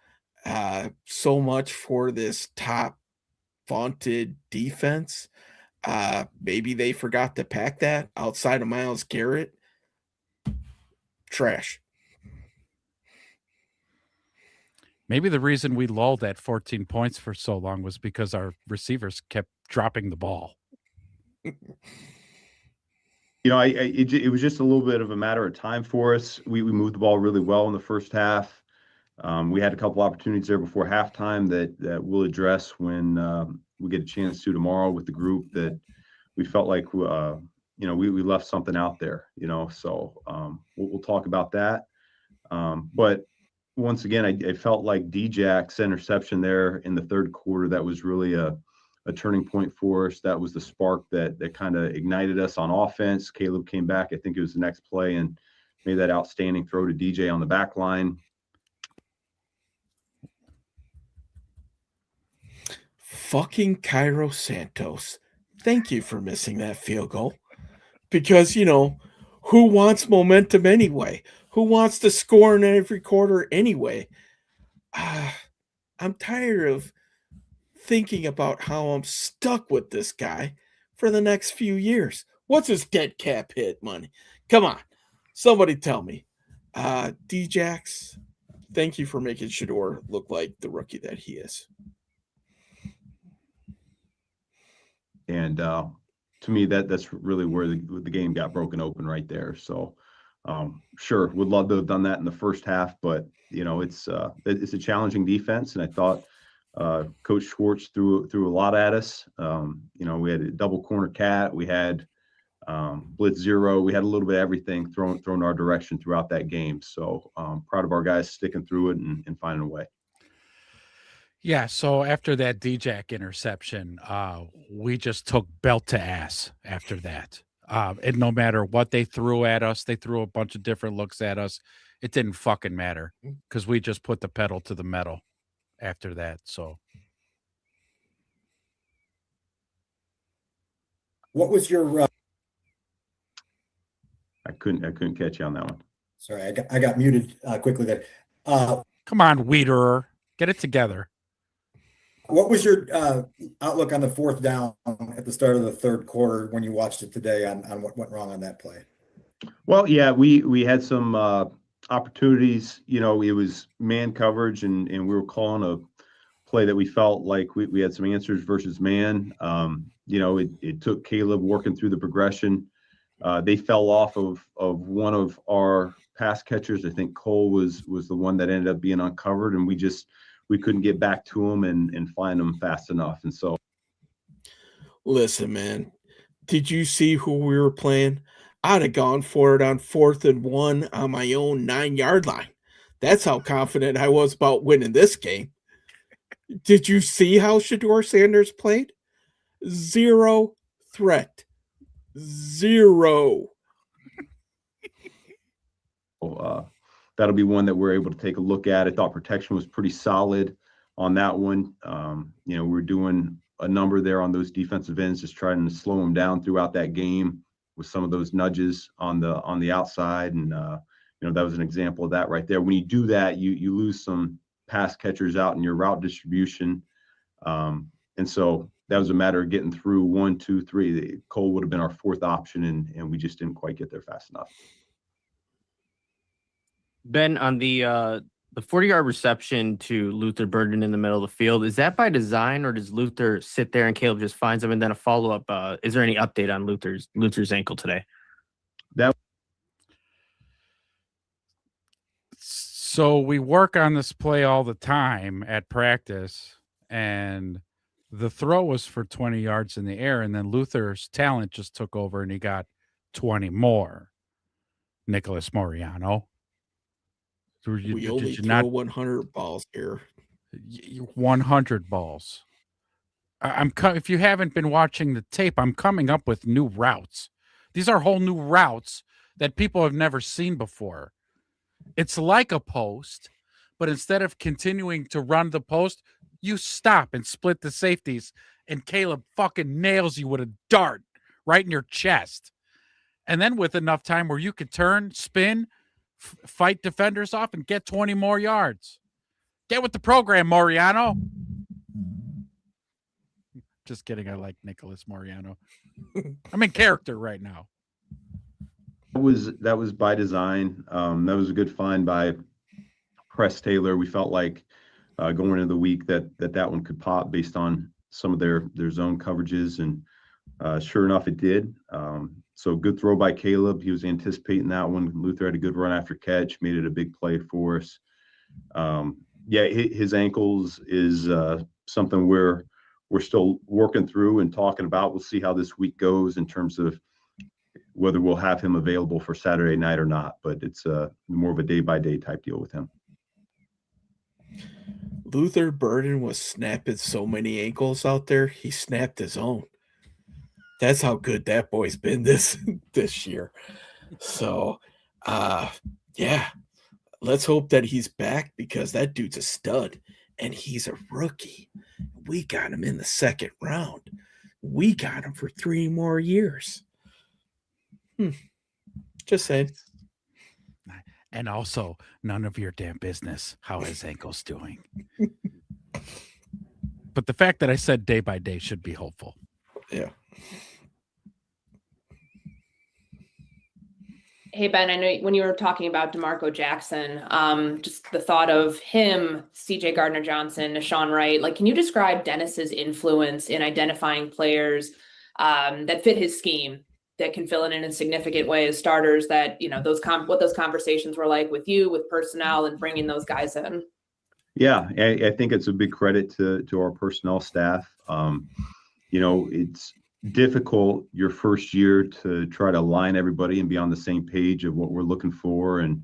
So much for this top vaunted defense. Maybe they forgot to pack that outside of Myles Garrett. Trash. Maybe the reason we lulled at 14 points for so long was because our receivers kept dropping the ball. It was just a little bit of a matter of time for us. We moved the ball really well in the first half. We had a couple opportunities there before halftime that we'll address when we get a chance to tomorrow with the group that we felt like, we left something out there, so we'll talk about that. But once again, I felt like D-Jack's interception there in the third quarter, that was really a turning point for us. That was the spark that kind of ignited us on offense. Caleb came back, I think it was the next play, and made that outstanding throw to DJ on the back line. Fucking Cairo Santos. Thank you for missing that field goal. Because, who wants momentum anyway? Who wants to score in every quarter anyway? I'm tired of thinking about how I'm stuck with this guy for the next few years. What's his dead cap hit money? Come on. Somebody tell me. Djax, thank you for making Shedeur look like the rookie that he is. And to me, that's really where the game got broken open right there. So sure, would love to have done that in the first half, but it's a challenging defense, and I thought Coach Schwartz threw a lot at us. We had a double corner cat, we had blitz zero, we had a little bit of everything thrown our direction throughout that game. So proud of our guys sticking through it and finding a way. Yeah, so after that Djax interception, we just took belt to ass after that. And no matter what they threw at us, they threw a bunch of different looks at us. It didn't fucking matter because we just put the pedal to the metal after that. So What was your I couldn't catch you on that one. sorry, I got muted quickly there. come on, Weederer, get it together. What was your outlook on the fourth down at the start of the third quarter when you watched it today on what went wrong on that play? Well, yeah, we had some opportunities. It was man coverage, and we were calling a play that we felt like we had some answers versus man. It took Caleb working through the progression. They fell off of one of our pass catchers. I think Cole was the one that ended up being uncovered, and we couldn't get back to him and find him fast enough. And so, listen, man, did you see who we were playing? I'd have gone for it on 4th and 1 on my own 9-yard line. That's how confident I was about winning this game. Did you see how Shedeur Sanders played? Zero threat. Zero. that'll be one that we're able to take a look at. I thought protection was pretty solid on that one. We're doing a number there on those defensive ends, just trying to slow them down throughout that game with some of those nudges on the outside. And, that was an example of that right there. When you do that, you lose some pass catchers out in your route distribution. And so that was a matter of getting through 1, 2, 3. Cole would have been our fourth option, and we just didn't quite get there fast enough. Ben, on the 40-yard reception to Luther Burden in the middle of the field, is that by design, or does Luther sit there and Caleb just finds him? And then a follow-up, is there any update on Luther's ankle today? So we work on this play all the time at practice, and the throw was for 20 yards in the air, and then Luther's talent just took over, and he got 20 more. Nicholas Moriano. We only throw 100 balls here. 100 balls. If you haven't been watching the tape, I'm coming up with new routes. These are whole new routes that people have never seen before. It's like a post, but instead of continuing to run the post, you stop and split the safeties, and Caleb fucking nails you with a dart right in your chest. And then with enough time where you could turn, spin, fight defenders off, and get 20 more yards. Get with the program, Moriano. Just kidding. I like Nicholas Moriano. I'm in character right now. That was by design. That was a good find by Press Taylor. We felt like going into the week that one could pop based on some of their zone coverages, and sure enough, it did. So good throw by Caleb. He was anticipating that one. Luther had a good run after catch, made it a big play for us. His ankles is something we're still working through and talking about. We'll see how this week goes in terms of whether we'll have him available for Saturday night or not, but it's more of a day-by-day type deal with him. Luther Burden was snapping so many ankles out there, he snapped his own. That's how good that boy's been this year. So, let's hope that he's back, because that dude's a stud, and he's a rookie. We got him in the second round. We got him for 3 more years. Just saying. And also, none of your damn business how his ankle's doing. but the fact that I said day by day should be hopeful. Yeah. Hey, Ben, I know when you were talking about DeMarco Jackson, just the thought of him, CJ Gardner-Johnson, Nashawn Wright, like, can you describe Dennis's influence in identifying players that fit his scheme, that can fill in a significant way as starters, that, you know, what those conversations were like with you, with personnel, and bringing those guys in? Yeah, I think it's a big credit to our personnel staff. You know, it's difficult your first year to try to align everybody and be on the same page of what we're looking for. And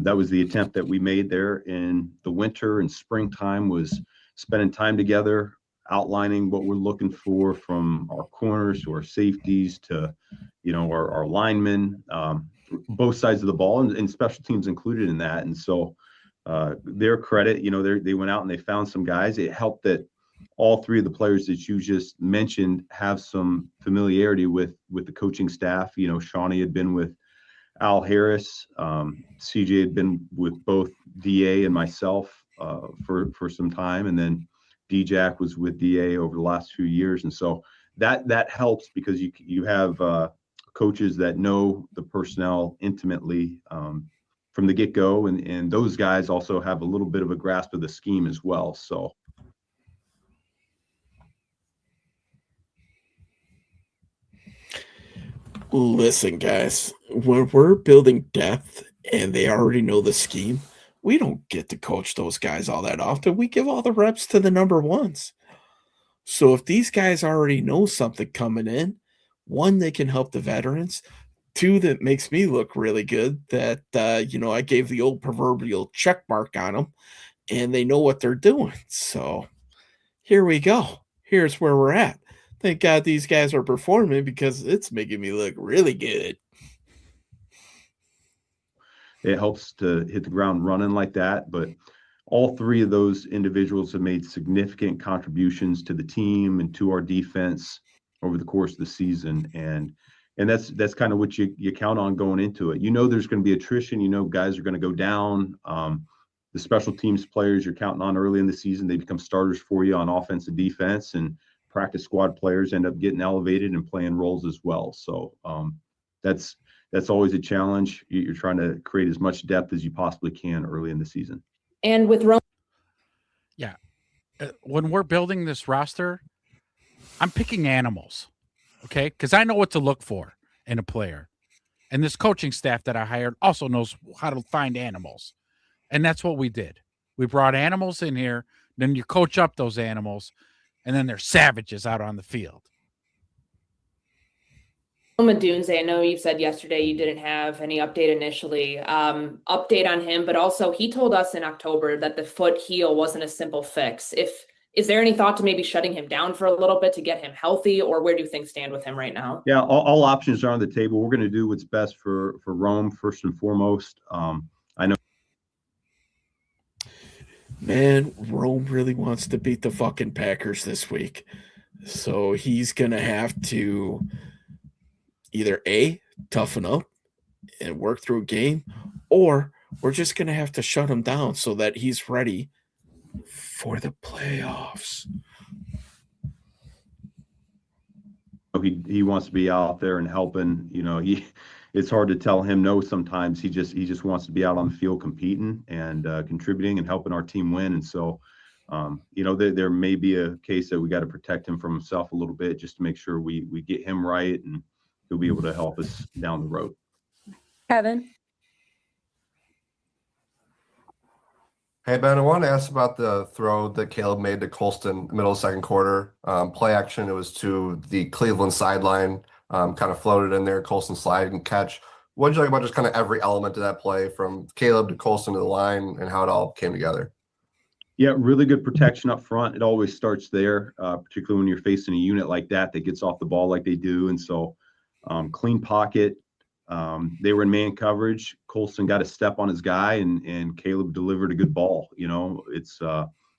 that was the attempt that we made there in the winter and springtime, was spending time together, outlining what we're looking for from our corners to our safeties to, you know, our linemen, both sides of the ball, and special teams included in that. And so their credit, you know, they went out and they found some guys. It helped that all three of the players that you just mentioned have some familiarity with the coaching staff. You know, Shawnee had been with Al Harris. CJ had been with both DA and myself for some time. And then D-Jack was with DA over the last few years. And so that helps, because you have coaches that know the personnel intimately from the get-go. And those guys also have a little bit of a grasp of the scheme as well. So listen, guys, when we're building depth and they already know the scheme, we don't get to coach those guys all that often. We give all the reps to the number ones. So if these guys already know something coming in, one, they can help the veterans. Two, that makes me look really good that, you know, I gave the old proverbial check mark on them and they know what they're doing. So here we go. Here's where we're at. Thank God these guys are performing, because it's making me look really good. it helps to hit the ground running like that. But all three of those individuals have made significant contributions to the team and to our defense over the course of the season. And that's kind of what you count on going into it. You know, there's going to be attrition. You know, guys are going to go down. The special teams players you're counting on early in the season, they become starters for you on offense and defense, and practice squad players end up getting elevated and playing roles as well. So that's always a challenge. You're trying to create as much depth as you possibly can early in the season. And with Rome, yeah, when we're building this roster, I'm picking animals, okay? Because I know what to look for in a player. And this coaching staff that I hired also knows how to find animals. And that's what we did. We brought animals in here, then you coach up those animals, and then they're savages out on the field. Odunze, I know you said yesterday you didn't have any update initially. Update on him, but also he told us in October that the foot heel wasn't a simple fix. Is there any thought to maybe shutting him down for a little bit to get him healthy, or where do things stand with him right now? Yeah, all options are on the table. We're going to do what's best for Rome first and foremost. I know. Man, Rome really wants to beat the fucking Packers this week. So he's going to have to either A, toughen up and work through a game, or we're just going to have to shut him down so that he's ready for the playoffs. He wants to be out there and helping. You know, it's hard to tell him no sometimes. He just wants to be out on the field competing and contributing and helping our team win. And so, you know, there may be a case that we got to protect him from himself a little bit just to make sure we get him right, and he'll be able to help us down the road. Kevin. Hey, Ben, I wanted to ask about the throw that Caleb made to Colston middle of second quarter. Play action, it was to the Cleveland sideline, kind of floated in there, Colston slide and catch. What did you like about just kind of every element of that play, from Caleb to Colston to the line, and how it all came together? Yeah, really good protection up front. It always starts there, particularly when you're facing a unit like that gets off the ball like they do. And so clean pocket. They were in man coverage. Colston got a step on his guy, and Caleb delivered a good ball. You know,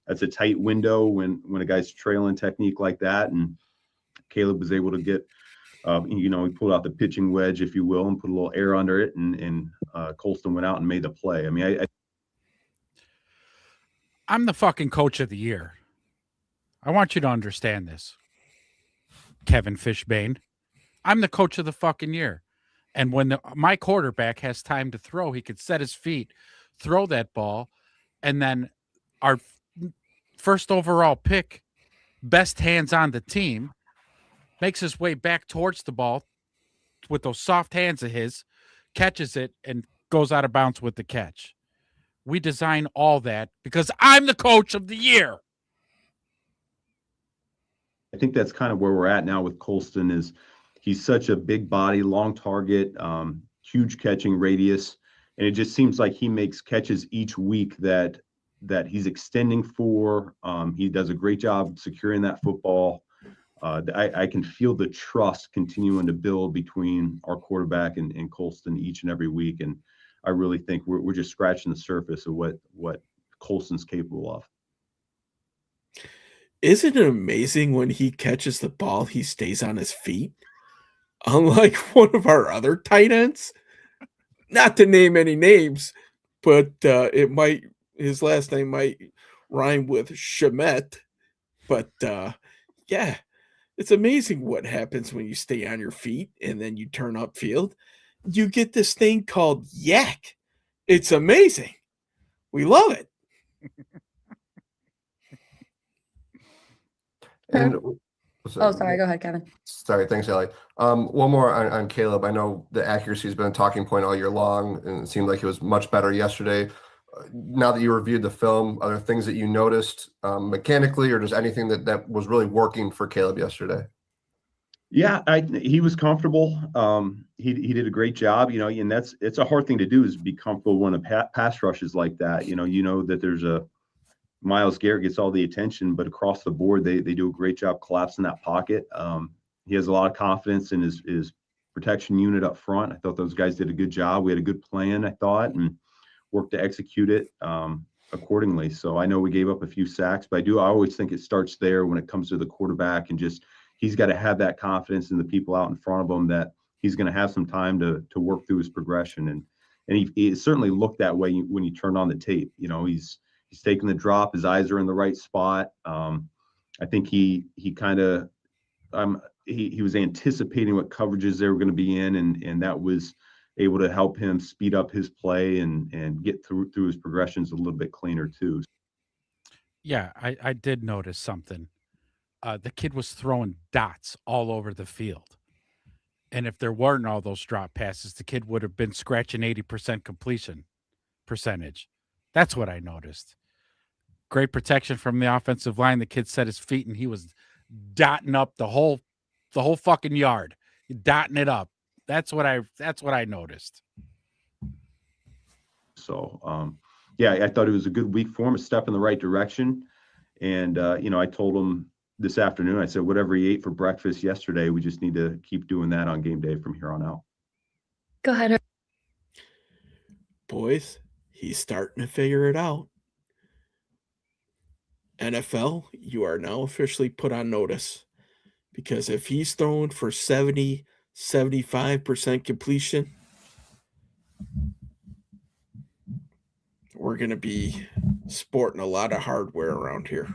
that's a tight window when a guy's trailing technique like that, and Caleb was able to get, you know, he pulled out the pitching wedge, if you will, and put a little air under it, and Colston went out and made the play. I mean, I'm the fucking coach of the year. I want you to understand this, Kevin Fishbane. I'm the coach of the fucking year. And when my quarterback has time to throw, he could set his feet, throw that ball, and then our first overall pick, best hands on the team, makes his way back towards the ball with those soft hands of his, catches it, and goes out of bounds with the catch. We design all that because I'm the coach of the year. I think that's kind of where we're at now with Colston. Is he's such a big body, long target, huge catching radius, and it just seems like he makes catches each week that he's extending for. He does a great job securing that football. I can feel the trust continuing to build between our quarterback and Colston each and every week, and I really think we're just scratching the surface of what Colston's capable of. Isn't it amazing when he catches the ball, he stays on his feet? Unlike one of our other tight ends, not to name any names, but his last name might rhyme with Shemet. But yeah, it's amazing what happens when you stay on your feet and then you turn upfield. You get this thing called yak. It's amazing. We love it. And sorry. Go ahead, Kevin. Sorry. Thanks, Ellie. One more on Caleb. I know the accuracy has been a talking point all year long, and it seemed like it was much better yesterday. Now that you reviewed the film, are there things that you noticed mechanically, or just anything that was really working for Caleb yesterday? Yeah, he was comfortable. He did a great job, and it's a hard thing to do, is be comfortable when a pass rush is like that. You know that there's Myles Garrett gets all the attention, but across the board, they do a great job collapsing that pocket. He has a lot of confidence in his protection unit up front. I thought those guys did a good job. We had a good plan, I thought, and worked to execute it accordingly. So I know we gave up a few sacks, but I always think it starts there when it comes to the quarterback, and just he's got to have that confidence in the people out in front of him that he's going to have some time to work through his progression. And he certainly looked that way when you turn on the tape. He's taking the drop. His eyes are in the right spot. I think he was anticipating what coverages they were going to be in, and that was able to help him speed up his play and get through his progressions a little bit cleaner too. Yeah, I did notice something. The kid was throwing dots all over the field. And if there weren't all those drop passes, the kid would have been scratching 80% completion percentage. That's what I noticed. Great protection from the offensive line. The kid set his feet and he was dotting up the whole fucking yard. Dotting it up. That's what I noticed. So yeah, I thought it was a good week for him, a step in the right direction. And I told him this afternoon, I said, whatever he ate for breakfast yesterday, we just need to keep doing that on game day from here on out. Go ahead. Boys, he's starting to figure it out. NFL, you are now officially put on notice, because if he's throwing for 75% completion, we're going to be sporting a lot of hardware around here.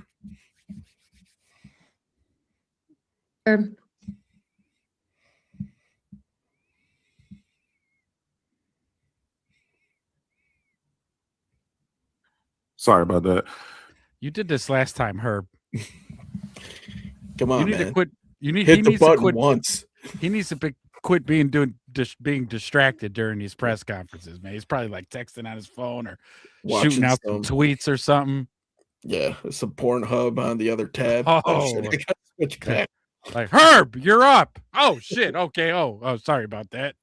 Sorry about that. You did this last time, Herb. Come on, you need man. to quit. Hit the button once. He needs to quit being distracted during these press conferences, man. He's probably like texting on his phone or Watching shooting out some tweets or something. Yeah, some Pornhub on the other tab. Oh, shit, I gotta switch back. Like, Herb, you're up. Oh shit. Okay. Oh, sorry about that.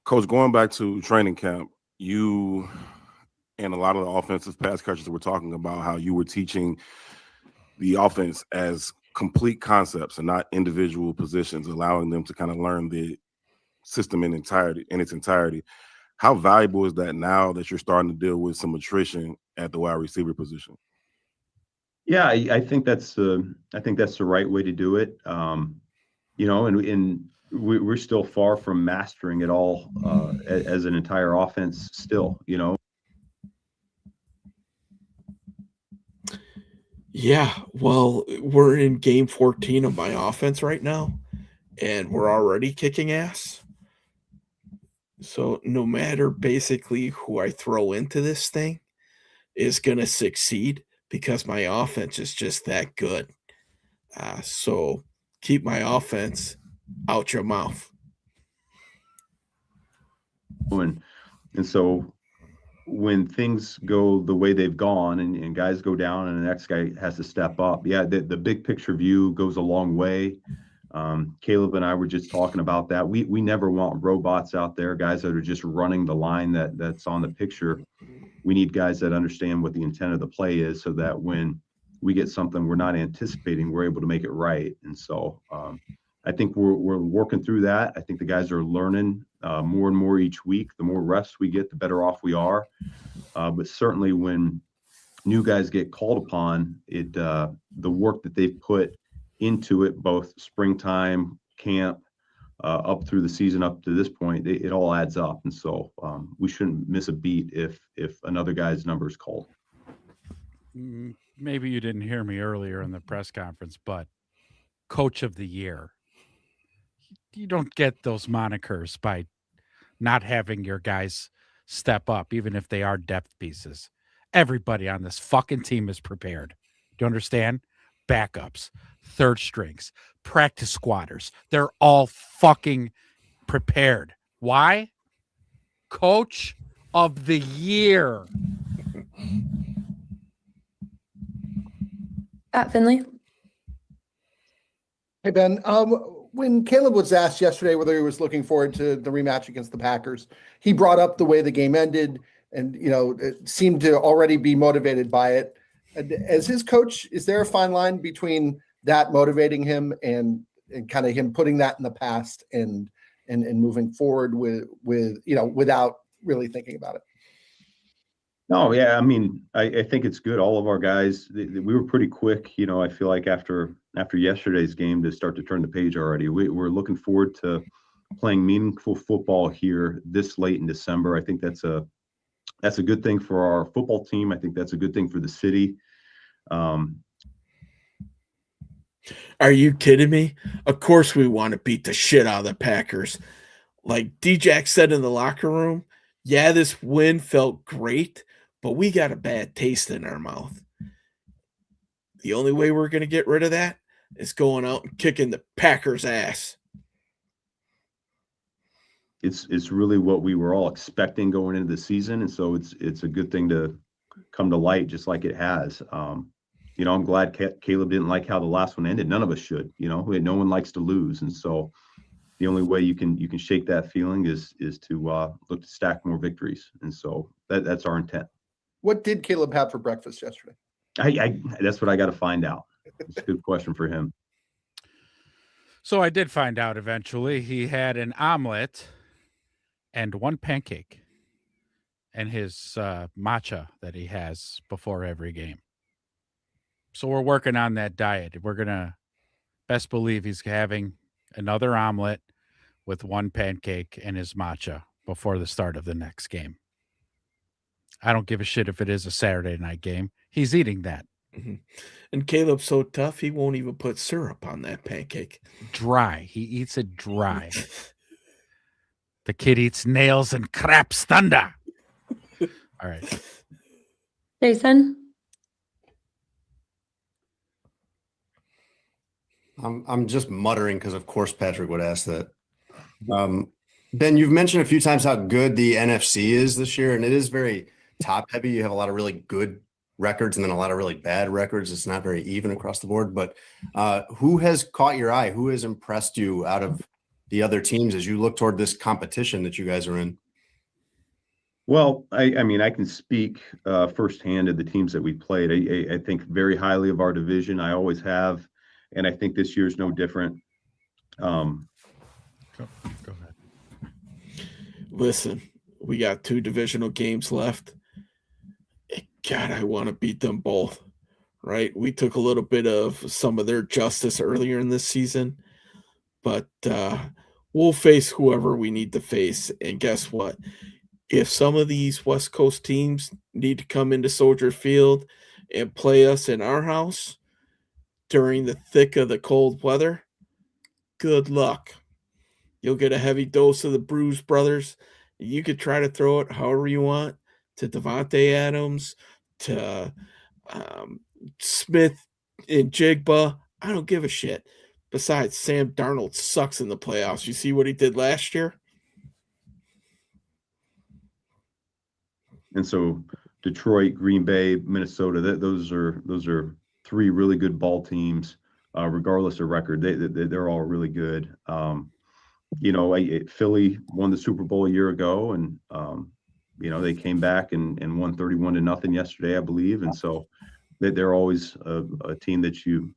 Coach, going back to training camp, you and a lot of the offensive pass catchers were talking about how you were teaching the offense as complete concepts and not individual positions, allowing them to kind of learn the system in its entirety. How valuable is that now that you're starting to deal with some attrition at the wide receiver position? Yeah, I think that's the right way to do it. And we're still far from mastering it all as an entire offense still, Yeah, well, we're in game 14 of my offense right now, and we're already kicking ass. So no matter basically who I throw into this thing is going to succeed because my offense is just that good. So keep my offense out your mouth. And so when things go the way they've gone and guys go down and the next guy has to step up, yeah, the big picture view goes a long way. Caleb and I were just talking about that. We never want robots out there, guys that are just running the line that's on the picture. We need guys that understand what the intent of the play is so that when we get something we're not anticipating, we're able to make it right. And so I think we're working through that. I think the guys are learning more and more each week. The more rest we get, the better off we are. But certainly when new guys get called upon, the work that they've put into it, both springtime, camp, up through the season up to this point, it all adds up. And so we shouldn't miss a beat if another guy's number is called. Maybe you didn't hear me earlier in the press conference, but Coach of the Year. You don't get those monikers by not having your guys step up, even if they are depth pieces. Everybody on this fucking team is prepared. Do you understand? Backups, third strings, practice squatters. They're all fucking prepared. Why? Coach of the Year. At Finley. Hey, Ben. When Caleb was asked yesterday whether he was looking forward to the rematch against the Packers, he brought up the way the game ended and, it seemed to already be motivated by it. As his coach, is there a fine line between that motivating him and kind of him putting that in the past and moving forward with without really thinking about it? No, yeah, I mean, I think it's good. All of our guys, we were pretty quick, I feel like after yesterday's game to start to turn the page already. We're looking forward to playing meaningful football here this late in December. I think that's a good thing for our football team. I think that's a good thing for the city. Are you kidding me? Of course we want to beat the shit out of the Packers. Like D-Jack said in the locker room, yeah, this win felt great, but we got a bad taste in our mouth. The only way we're going to get rid of that is going out and kicking the Packers' ass. It's really what we were all expecting going into the season, and so it's a good thing to come to light just like it has. I'm glad Caleb didn't like how the last one ended. None of us should. No one likes to lose, and so the only way you can shake that feeling is to look to stack more victories, and so that's our intent. What did Caleb have for breakfast yesterday? That's what I got to find out. It's a good question for him. So I did find out eventually. He had an omelet and one pancake and his matcha that he has before every game. So we're working on that diet. We're going to best believe he's having another omelet with one pancake and his matcha before the start of the next game. I don't give a shit if it is a Saturday night game. He's eating that. Mm-hmm. And Caleb's so tough, he won't even put syrup on that pancake. Dry. He eats it dry. The kid eats nails and crap thunder. All right. Jason. I'm just muttering because, of course, Patrick would ask that. Ben, you've mentioned a few times how good the NFC is this year, and it is very top heavy. You have a lot of really good records and then a lot of really bad records. It's not very even across the board, but who has caught your eye? Who has impressed you out of the other teams as you look toward this competition that you guys are in? Well, I mean, I can speak firsthand of the teams that we played. I think very highly of our division. I always have, and I think this year's no different. Go ahead. Listen, we got 2 divisional games left. God, I want to beat them both, right? We took a little bit of some of their justice earlier in this season, but we'll face whoever we need to face. And guess what? If some of these West Coast teams need to come into Soldier Field and play us in our house during the thick of the cold weather, good luck. You'll get a heavy dose of the Bruise Brothers. You could try to throw it however you want to Devontae Adams, to Smith and Jigba. I don't give a shit. Besides, Sam Darnold sucks in the playoffs. You see what he did last year? And so Detroit, Green Bay, Minnesota, those are three really good ball teams, regardless of record. They're all really good. Philly won the Super Bowl a year ago, and they came back and won 31-0 yesterday, I believe. And so they're always a team that you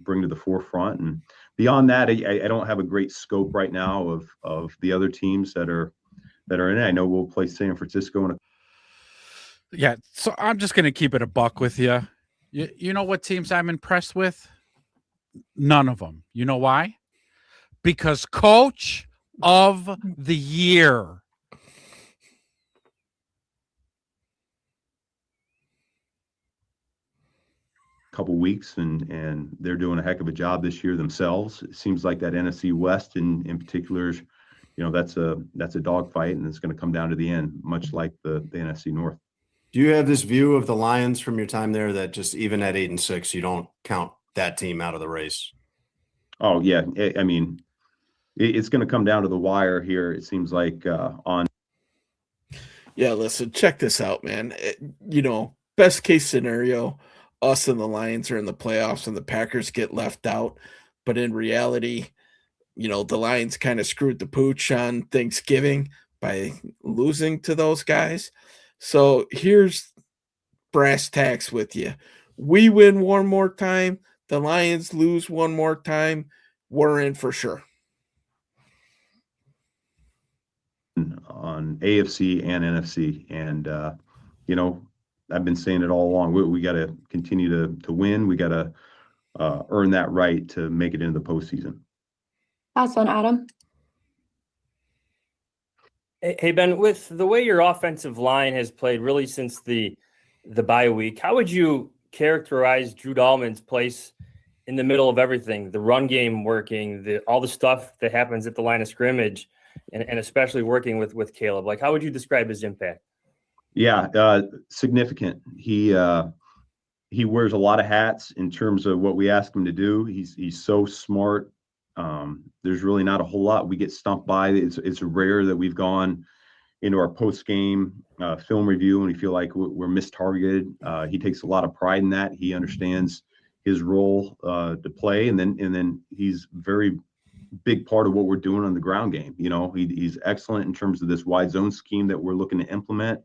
bring to the forefront. And beyond that, I don't have a great scope right now of the other teams that are in it. I know we'll play San Francisco in a. Yeah, so I'm just going to keep it a buck with you. You know what teams I'm impressed with? None of them. You know why? Because Coach of the Year. Couple weeks, and they're doing a heck of a job this year themselves. It seems like that NFC West in particular, that's a dogfight, and it's going to come down to the end, much like the NFC North. Do you have this view of the Lions from your time there that just even at 8-6, you don't count that team out of the race? Oh yeah, I mean, it's going to come down to the wire here. It seems like on. Yeah, listen, check this out, man. Best case scenario, us and the Lions are in the playoffs and the Packers get left out. But in reality, the Lions kind of screwed the pooch on Thanksgiving by losing to those guys. So here's brass tacks with you. We win one more time. The Lions lose one more time. We're in for sure. On AFC and NFC. And, I've been saying it all along. We got to continue to win. We got to earn that right to make it into the postseason. Last one, Adam. Hey, Ben, with the way your offensive line has played really since the bye week, how would you characterize Drew Dahlman's place in the middle of everything? The run game working, all the stuff that happens at the line of scrimmage, and especially working with Caleb. Like, how would you describe his impact? Yeah, significant. He wears a lot of hats in terms of what we ask him to do. He's so smart. There's really not a whole lot we get stumped by. It's rare that we've gone into our post-game film review and we feel like we're mistargeted. He takes a lot of pride in that. He understands his role to play, and then he's very big part of what we're doing on the ground game. He's excellent in terms of this wide zone scheme that we're looking to implement.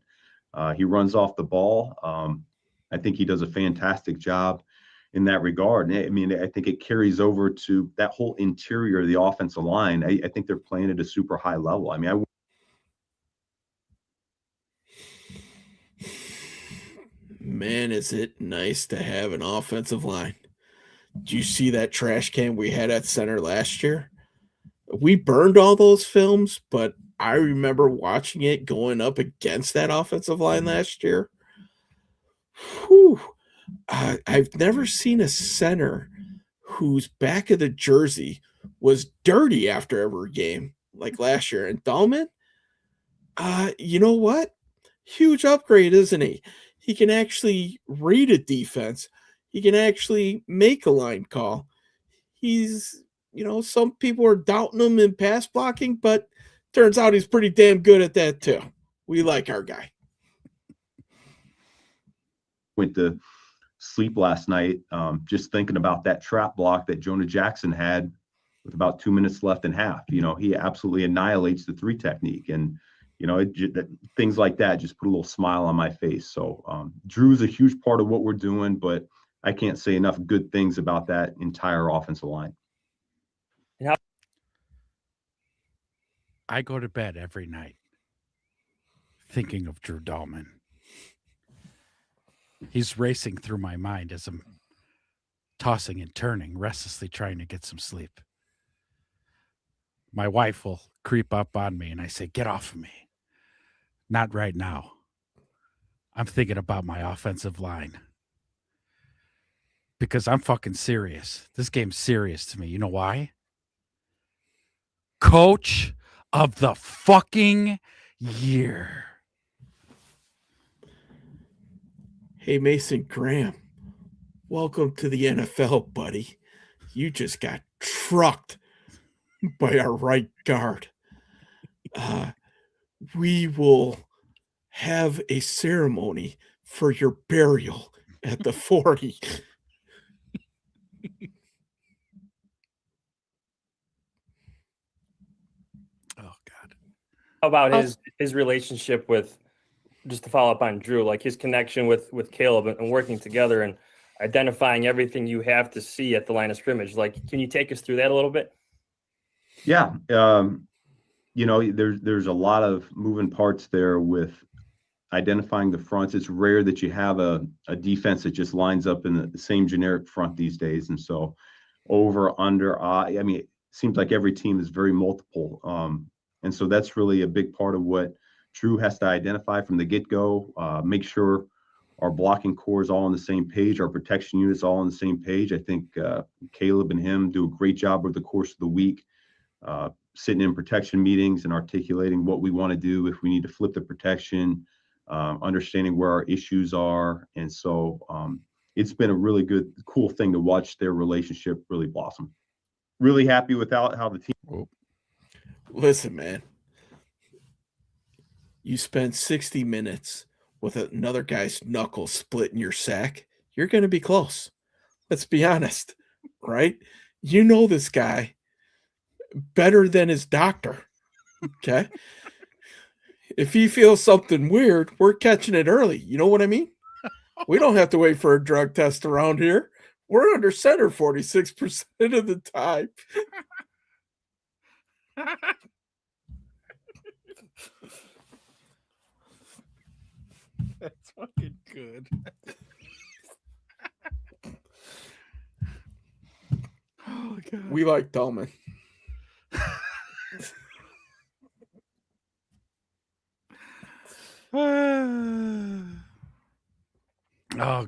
He runs off the ball. I think he does a fantastic job in that regard. I mean, I think it carries over to that whole interior of the offensive line. I think they're playing at a super high level. I mean, Man, is it nice to have an offensive line. Do you see that trash can we had at center last year? We burned all those films, but I remember watching it going up against that offensive line last year. Whew. I've never seen a center whose back of the jersey was dirty after every game like last year. And Dahlman, you know what? Huge upgrade, isn't he? He can actually read a defense. He can actually make a line call. He's, some people are doubting him in pass blocking, but turns out he's pretty damn good at that too. We like our guy. Went to sleep last night just thinking about that trap block that Jonah Jackson had with about 2 minutes left in half. He absolutely annihilates the 3 technique, and things like that just put a little smile on my face. So Drew's a huge part of what we're doing, but I can't say enough good things about that entire offensive line. I go to bed every night thinking of Drew Dahlman. He's racing through my mind as I'm tossing and turning, restlessly trying to get some sleep. My wife will creep up on me and I say, "Get off of me." Not right now. I'm thinking about my offensive line. because I'm fucking serious. This game's serious to me. You know why? Coach of the fucking year. Hey, Mason Graham, welcome to the NFL, buddy. You just got trucked by our right guard. We will have a ceremony for your burial at the 40. How about his relationship with, just to follow up on Drew, like his connection with Caleb and working together and identifying everything you have to see at the line of scrimmage? Like, can you take us through that a little bit? Yeah. There's a lot of moving parts there with identifying the fronts. It's rare that you have a defense that just lines up in the same generic front these days. And so over, under, it seems like every team is very multiple. And so that's really a big part of what Drew has to identify from the get-go, make sure our blocking core is all on the same page, our protection units all on the same page. I think Caleb and him do a great job over the course of the week, sitting in protection meetings and articulating what we want to do if we need to flip the protection, understanding where our issues are. And so it's been a really good, cool thing to watch their relationship really blossom. Really happy with how the team. Listen, man, you spend 60 minutes with another guy's knuckles split in your sack, you're going to be close. Let's be honest, right? You know this guy better than his doctor, okay? If he feels something weird, we're catching it early. You know what I mean? We don't have to wait for a drug test around here. We're under center 46% of the time. That's fucking good. Oh god. We like Dolman. Oh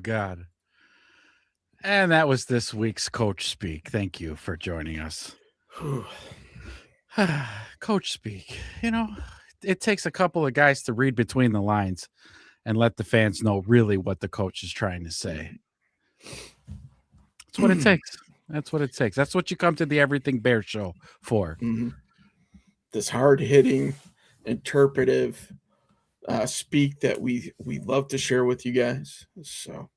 god. And that was this week's Coach Speak. Thank you for joining us. Coach Speak. You know, it takes a couple of guys to read between the lines and let the fans know really what the coach is trying to say. That's what it takes. That's what it takes. That's what you come to the Everything Bear show for. Mm-hmm. This hard-hitting, interpretive speak that we love to share with you guys. So,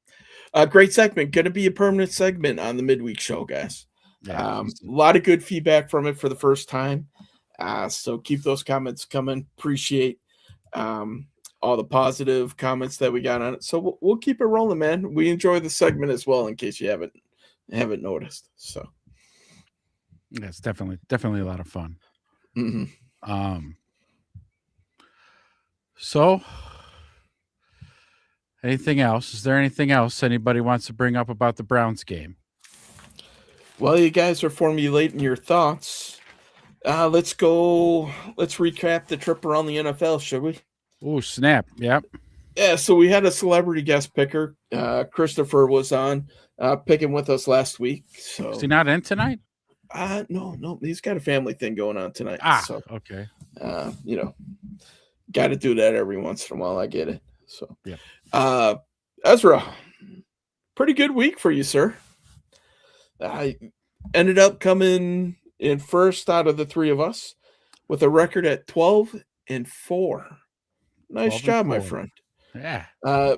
great segment. Going to be a permanent segment on the midweek show, guys. Yeah, A lot of good feedback from it for the first time. So keep those comments coming. Appreciate all the positive comments that we got on it. So we'll keep it rolling, man. We enjoy the segment as well, in case you haven't noticed. So yeah, it's definitely a lot of fun. Mm-hmm. So anything else? Is there anything else anybody wants to bring up about the Browns game? Well, you guys are formulating your thoughts. Let's recap the trip around the NFL, shall we? Oh, snap. Yep. Yeah, so we had a celebrity guest picker. Christopher was on picking with us last week. So is he not in tonight? No, he's got a family thing going on tonight. So okay. Got to do that every once in a while. I get it. So yeah. Ezra, pretty good week for you, sir. I ended up coming in first out of the three of us with a record at 12-4. Nice job, my friend. Yeah.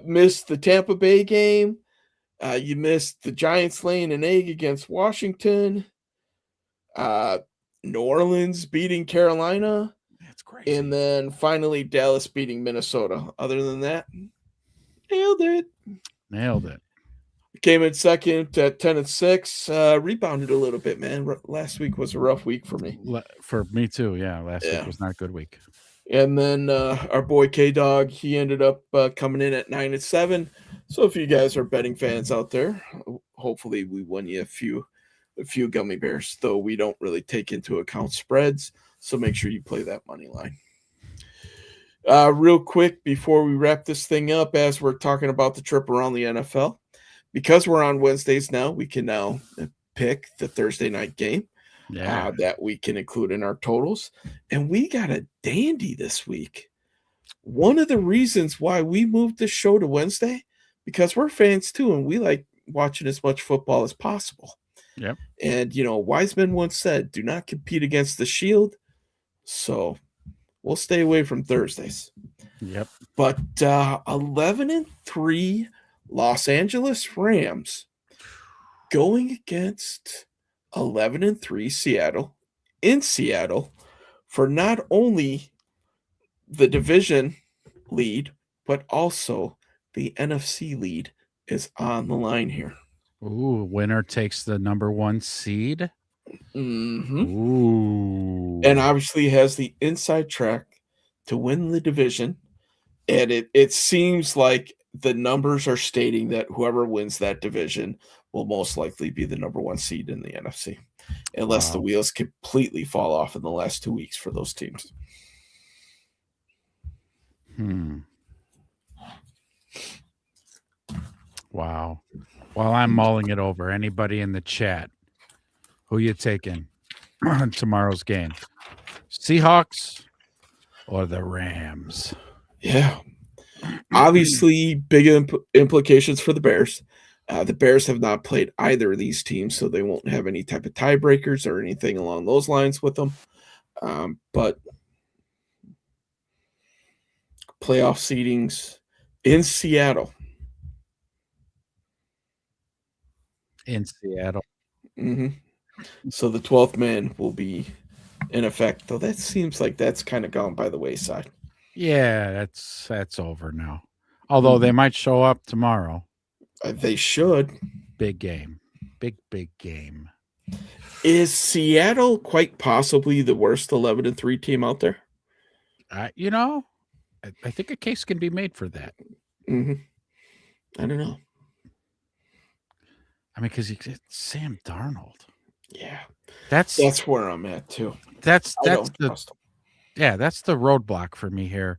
Missed the Tampa Bay game. You missed the Giants laying an egg against Washington. New Orleans beating Carolina. That's crazy. And then finally Dallas beating Minnesota. Other than that, nailed it. Came in second at 10-6. Rebounded a little bit, man. Last week was a rough week for me. For me too, yeah. Last week was not a good week. And then our boy K-Dog, he ended up coming in at 9-7. So if you guys are betting fans out there, hopefully we won you a few gummy bears, though we don't really take into account spreads. So make sure you play that money line. Real quick, before we wrap this thing up, as we're talking about the trip around the NFL, because we're on Wednesdays now, we can now pick the Thursday night game that we can include in our totals. And we got a dandy this week. One of the reasons why we moved the show to Wednesday, because we're fans too, and we like watching as much football as possible. Yep. And, Wiseman once said, do not compete against the Shield. So we'll stay away from Thursdays. Yep. But 11-3 Los Angeles Rams going against 11-3 Seattle in Seattle for not only the division lead, but also the NFC lead is on the line here. Ooh, winner takes the number 1 seed. Mm-hmm. Ooh. And obviously has the inside track to win the division. And it seems like the numbers are stating that whoever wins that division will most likely be the number 1 seed in the NFC, unless the wheels completely fall off in the last 2 weeks for those teams. Wow. While I'm mulling it over, anybody in the chat, who you taking on tomorrow's game? Seahawks or the Rams? Yeah. Obviously, big implications for the Bears. The Bears have not played either of these teams, so they won't have any type of tiebreakers or anything along those lines with them. But playoff seedings in Seattle. In Seattle. Mm-hmm. So the 12th man will be in effect, though that seems like that's kind of gone by the wayside. Yeah, that's over now. Although they might show up tomorrow. They should. Big game. Big game. Is Seattle quite possibly the worst 11-3 team out there? I think a case can be made for that. Mm-hmm. I don't know. I mean, because Sam Darnold. Yeah, that's where I'm at too. That's the roadblock for me here.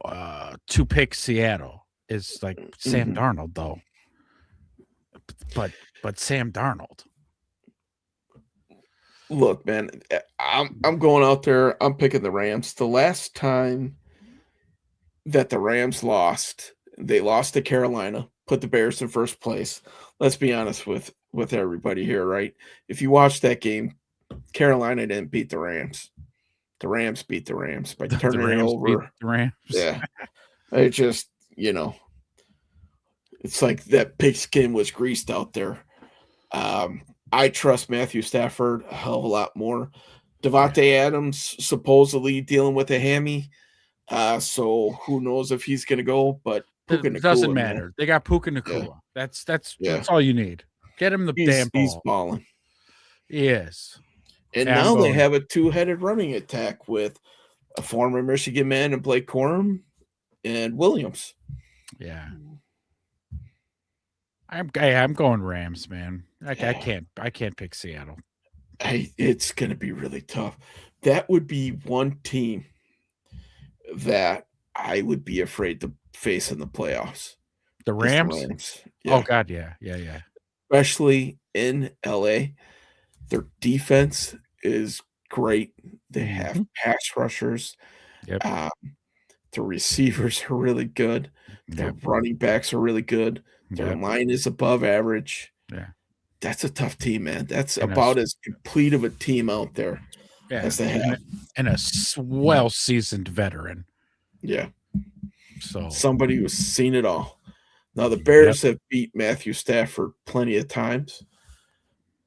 To pick Seattle is like Sam Darnold, though. But Sam Darnold. Look, man, I'm going out there. I'm picking the Rams. The last time that the Rams lost, they lost to Carolina, put the Bears in first place. Let's be honest with everybody here, right? If you watch that game, Carolina didn't beat the Rams. The Rams beat the Rams by turning it over. The Rams. Yeah. It just, it's like that pigskin was greased out there. I trust Matthew Stafford a hell of a lot more. Devontae Adams supposedly dealing with a hammy. So who knows if he's going to go, but it doesn't matter. Man. They got Puka Nacua. Yeah. That's all you need. Get him the damn ball. He's balling. Yes. And now they have a two-headed running attack with a former Michigan man and Blake Corum and Williams. Yeah. I'm going Rams, man. I can't pick Seattle. It's going to be really tough. That would be one team that I would be afraid to face in the playoffs. The Rams? Yeah. Oh God, yeah. Especially in LA. Their defense is great. They have pass rushers. Yep. The receivers are really good. Their running backs are really good. Their line is above average. Yeah. That's a tough team, man. That's about as complete of a team out there as they have. And a well-seasoned veteran. Yeah. So somebody who's seen it all. Now the Bears have beat Matthew Stafford plenty of times.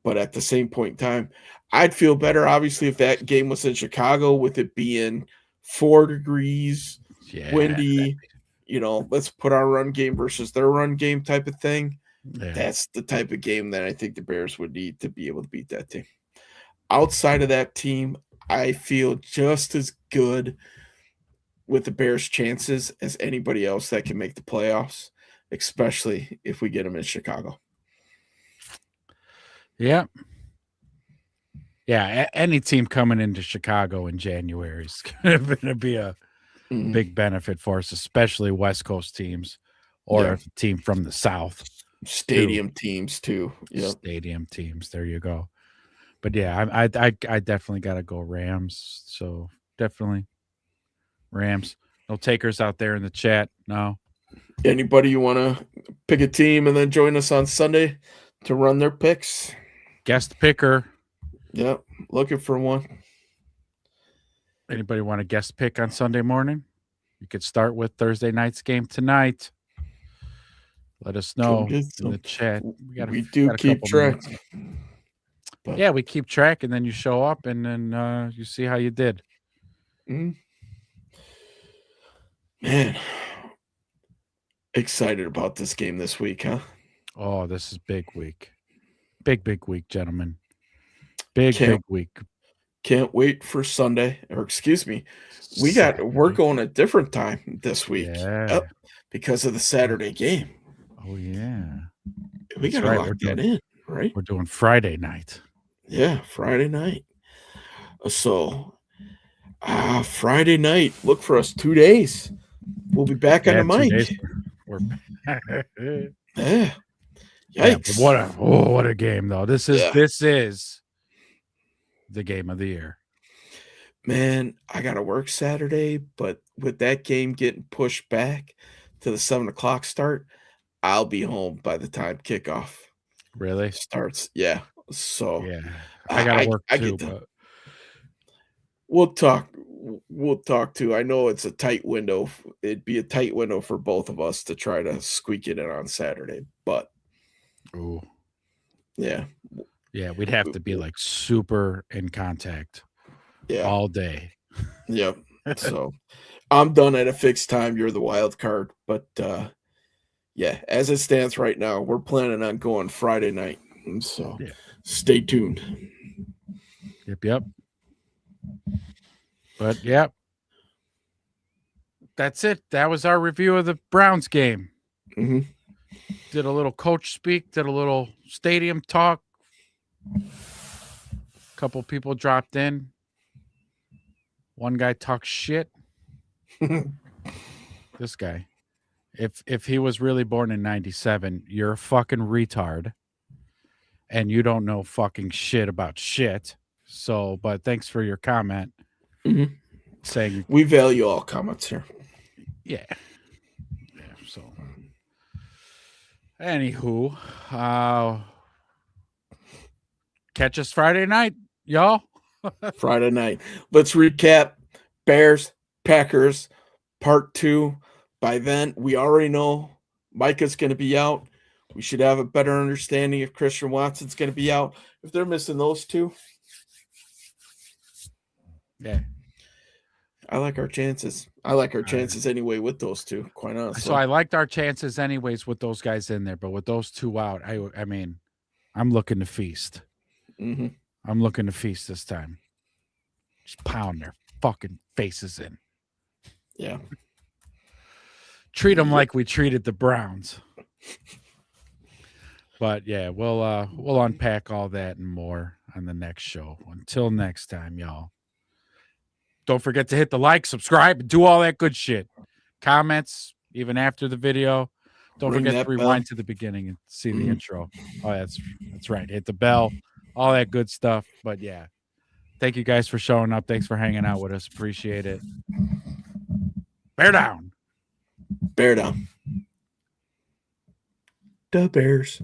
But at the same point in time, I'd feel better, obviously, if that game was in Chicago with it being 4 degrees, windy, let's put our run game versus their run game type of thing. Yeah. That's the type of game that I think the Bears would need to be able to beat that team. Outside of that team, I feel just as good with the Bears' chances as anybody else that can make the playoffs, especially if we get them in Chicago. Yeah. Yeah. Any team coming into Chicago in January is going to be a big benefit for us, especially West Coast teams or a team from the South. Stadium teams too. Yeah. Stadium teams. There you go. But yeah, I definitely got to go Rams. So definitely Rams. No takers out there in the chat. No. Anybody you want to pick a team and then join us on Sunday to run their picks? Guest picker. Yep. Looking for one. Anybody want a guest pick on Sunday morning? You could start with Thursday night's game tonight. Let us know in the chat. We do keep track. Yeah, we keep track, and then you show up, and then you see how you did. Man, excited about this game this week, huh? Oh, this is big week. Big week, gentlemen. Big week. Can't wait for Sunday, or excuse me. We're going a different time this week. Yeah. Because of the Saturday game. Oh yeah. We gotta lock that in, right? We're doing Friday night. Yeah, Friday night. So Friday night, look for us 2 days. We'll be back on the mic. Yeah. Yikes. Yeah, what a game though. This is the game of the year. Man, I gotta work Saturday, but with that game getting pushed back to the 7:00 start, I'll be home by the time kickoff really starts. Yeah. So yeah, I gotta work too. But we'll talk too. I know it's a tight window. It'd be a tight window for both of us to try to squeak it in on Saturday. But yeah, we'd have to be like super in contact. Yeah, all day. Yep. So I'm done at a fixed time. You're the wild card, but yeah, as it stands right now, we're planning on going Friday night. So stay tuned. Yep. But yep. That's it. That was our review of the Browns game. Mm-hmm. Did a little coach speak, did a little stadium talk. Couple people dropped in. One guy talks shit. This guy. If he was really born in 97, you're a fucking retard. And you don't know fucking shit about shit. So, but thanks for your comment. Mm-hmm. Saying we value all comments here. Yeah. So anywho, catch us Friday night, y'all. Friday night. Let's recap Bears, Packers, part 2. By then, we already know Micah's going to be out. We should have a better understanding if Christian Watson's going to be out. If they're missing those two, yeah, I like our chances. I like our chances anyway with those two, quite honestly. So I liked our chances anyways with those guys in there, but with those two out, I mean, I'm looking to feast. Mm-hmm. I'm looking to feast this time. Just pound their fucking faces in. Yeah. Treat them like we treated the Browns. But yeah, we'll unpack all that and more on the next show. Until next time, y'all. Don't forget to hit the like, subscribe, and do all that good shit. Comments, even after the video. Don't Ring forget that to rewind bell. to the beginning and see the intro. Oh, that's right. Hit the bell, all that good stuff. But yeah, thank you guys for showing up. Thanks for hanging out with us. Appreciate it. Bear down. Bear down. The Bears.